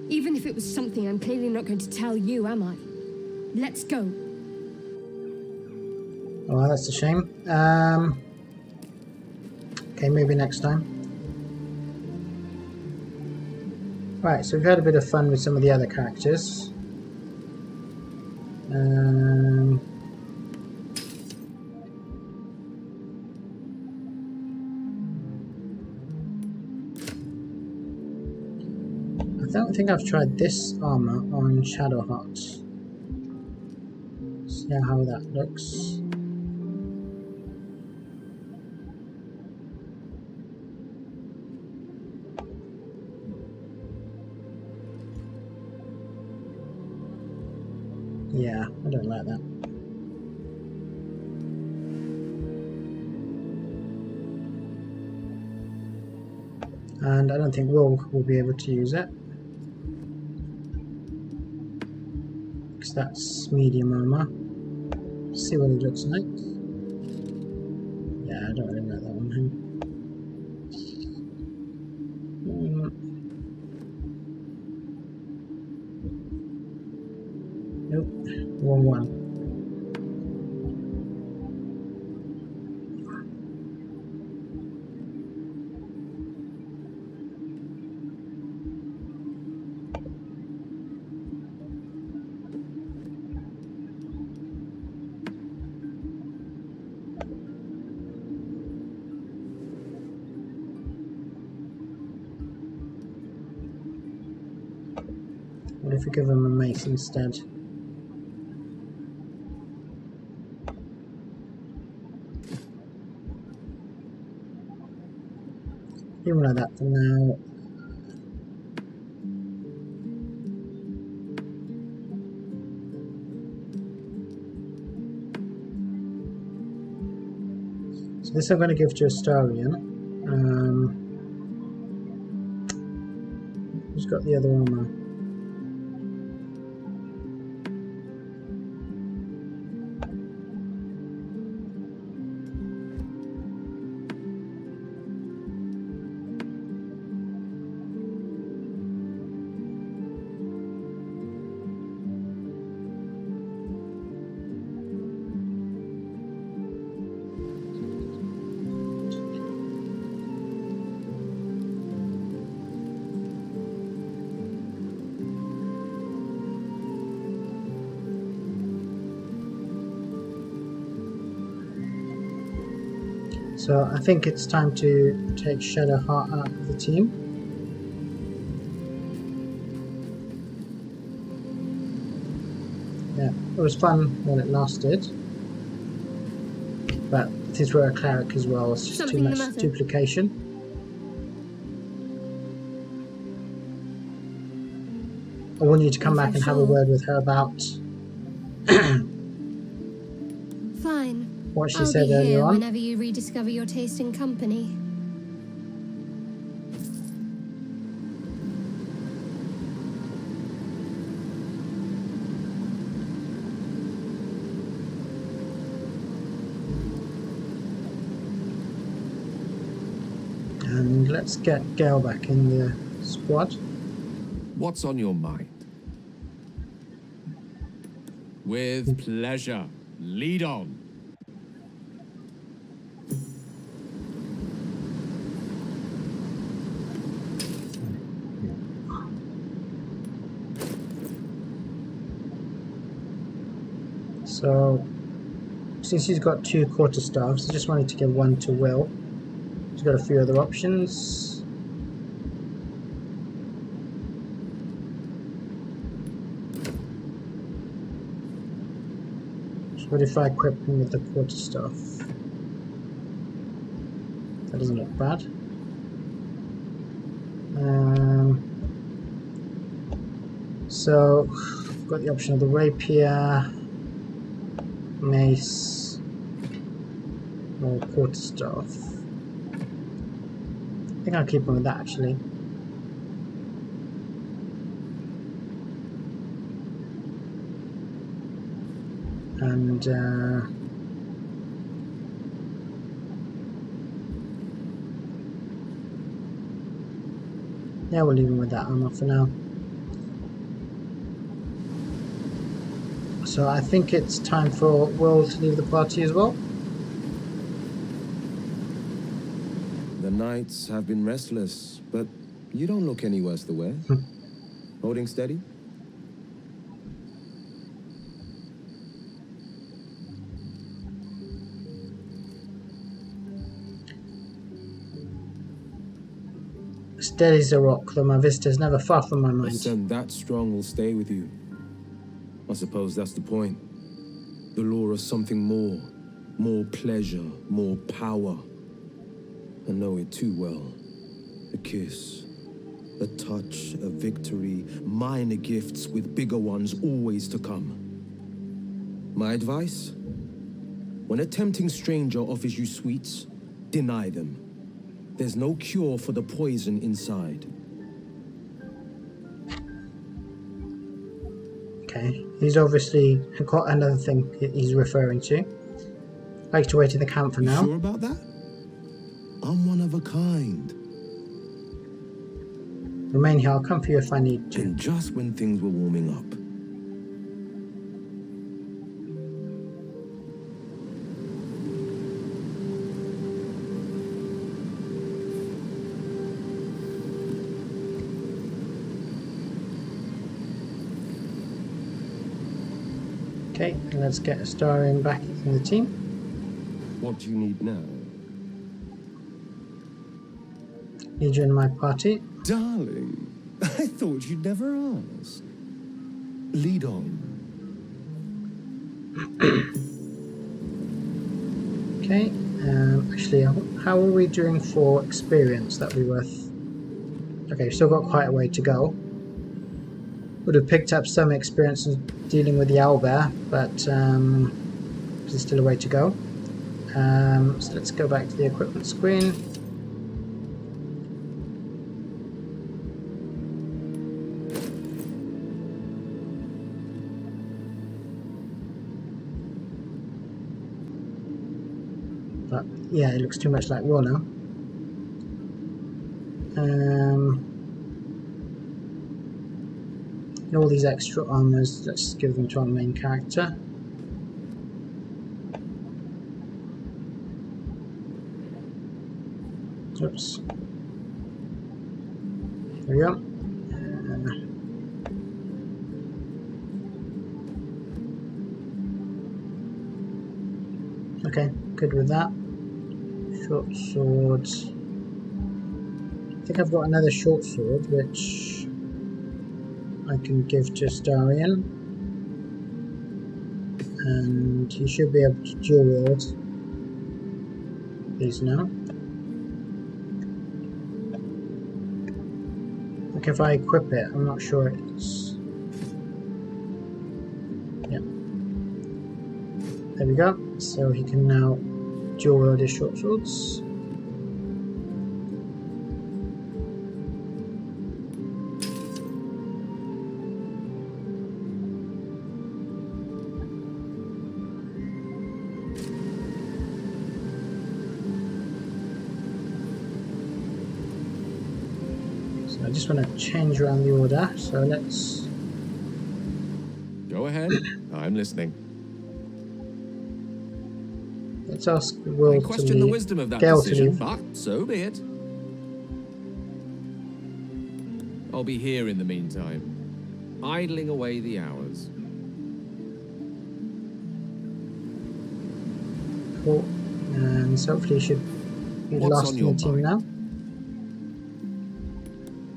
Even if it was something, I'm clearly not going to tell you, am I? Let's go. Oh, well, that's a shame. Okay, maybe next time. Right, so we've had a bit of fun with some of the other characters. I don't think I've tried this armor on Shadowheart. See how that looks. Yeah, I don't like that. And I don't think Will be able to use it. Because that's medium armor. See what it looks like. Yeah, I don't really like that one. Nope, wrong one. What if we give him a mace instead? Even like that for now. So this I'm going to give to Astarion. Who's got the other armor? So I think it's time to take Shadowheart out of the team. Yeah, it was fun while it lasted. But since we're a cleric as well, it's just too much duplication. I want you to come back and have a word with her about Fine. what she I'll said be earlier here on. whenever you rediscover your taste in company. let's get Gale back in the squad. What's on your mind? With pleasure. Lead on. So, since he's got 2 quarterstaffs, I just wanted to give one to Will. He's got a few other options. So what if I equip him with the quarterstaff? That doesn't look bad. So, I've got the option of the rapier, mace, or quarterstaff. I think I'll keep on with that actually. And yeah, we'll leave him with that armor for now. So I think it's time for Will to leave the party as well. The nights have been restless, but you don't look any worse the wear. Holding steady? Steady as a rock, though my visitor's never far from my A mind. scent that strong will stay with you. I suppose that's the point. The lure of something more. More pleasure, more power. I know it too well. A kiss, a touch, a victory, minor gifts with bigger ones always to come. My advice? When a tempting stranger offers you sweets, deny them. There's no cure for the poison inside. Okay, he's obviously got another thing he's referring to. Like to wait in the camp for You now. sure about that? I'm one of a kind. Remain here, I'll come for you if I need to. And just when things were warming up. Okay, let's get Astarion back in the team. What do you need now? Need you in my party. Darling, I thought you'd never ask. Lead on. Okay, actually, how are we doing for experience that we worth? Okay, we've still got quite a way to go. Would have picked up some experience in dealing with the owlbear, but there's still a way to go. So let's go back to the equipment screen. But yeah, it looks too much like Will now. And all these extra armors, let's give them to our main character. Oops. There we go. Okay, good with that. Short sword. I think I've got another short sword which I can give to Astarion, and he should be able to dual wield these now. Okay, if I equip it, I'm not sure it's... Yeah. There we go. So he can now dual wield his short swords. I just want to change around the order, so let's... Go ahead. I'm listening. Let's ask Will I to question the leave. wisdom of that Gale to decision, leave. but so be it. I'll be here in the meantime, idling away the hours. Cool. And so hopefully should be the What's last on in your the team mind? now.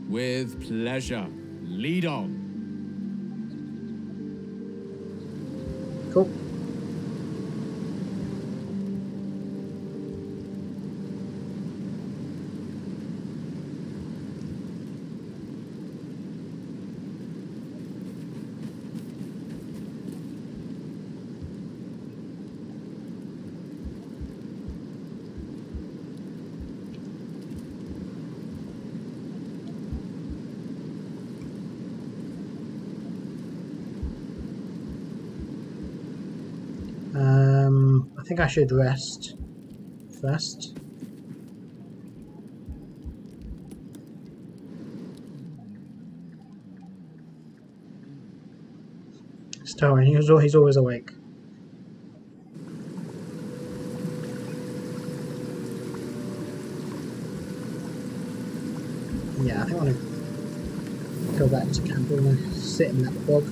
With pleasure. Lead on. Cool. I think I should rest first. Starwin, he's always awake. Yeah, I think I want to go back to camp. I want to sit in that fog.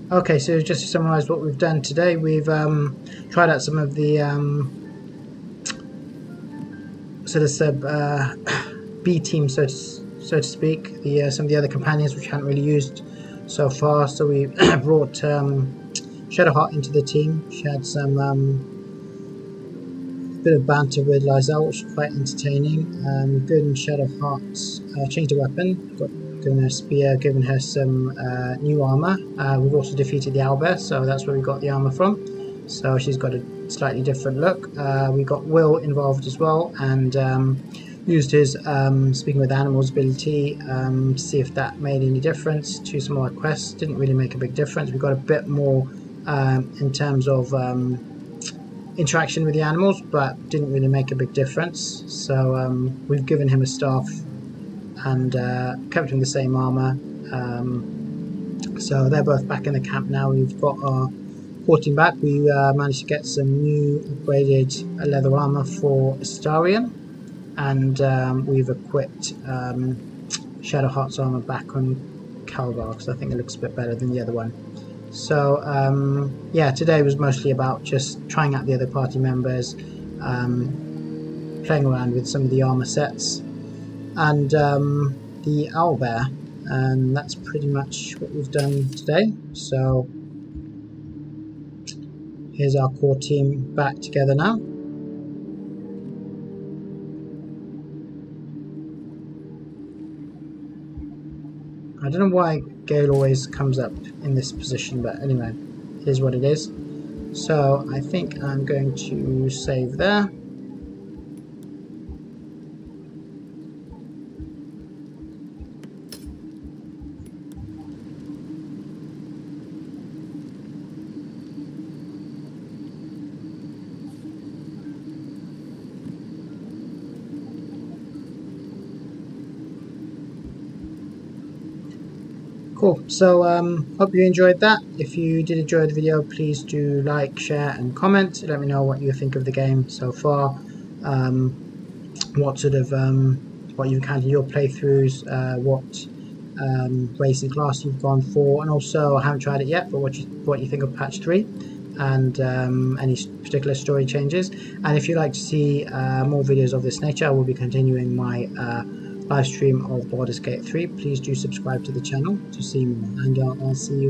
Okay, so just to summarise what we've done today, we've tried out some of the sort of sub B team, so to speak, the some of the other companions which we hadn't really used so far. So we brought Shadowheart into the team. She had some bit of banter with Lizelle, which was quite entertaining. Good and Shadowheart's changed the weapon, given her spear, given her some new armor. We've also defeated the Owlbear, so that's where we got the armor from. So she's got a slightly different look. We got Will involved as well, and used his speaking with animals ability to see if that made any difference to some of our quests. Didn't really make a big difference. We got a bit more in terms of interaction with the animals, but didn't really make a big difference. So we've given him a staff and kept him the same armor. So they're both back in the camp now. We've got our core team back. We managed to get some new upgraded leather armor for Astarion, and we've equipped Shadowheart's armor back on Calgar because I think it looks a bit better than the other one. So yeah, today was mostly about just trying out the other party members, playing around with some of the armor sets, and the Owlbear, and that's pretty much what we've done today. So here's our core team back together now. I don't know why Gale always comes up in this position, but anyway, here's what it is. So I think I'm going to save there. Cool, so hope you enjoyed that. If you did enjoy the video, please do like, share and comment. Let me know what you think of the game so far, what sort of what you've encountered in your playthroughs, what race and class you've gone for, and also I haven't tried it yet, but what you think of patch 3 and any particular story changes. And if you'd like to see more videos of this nature, I will be continuing my live stream of Baldur's Gate 3. Please do subscribe to the channel to see more, and I'll see you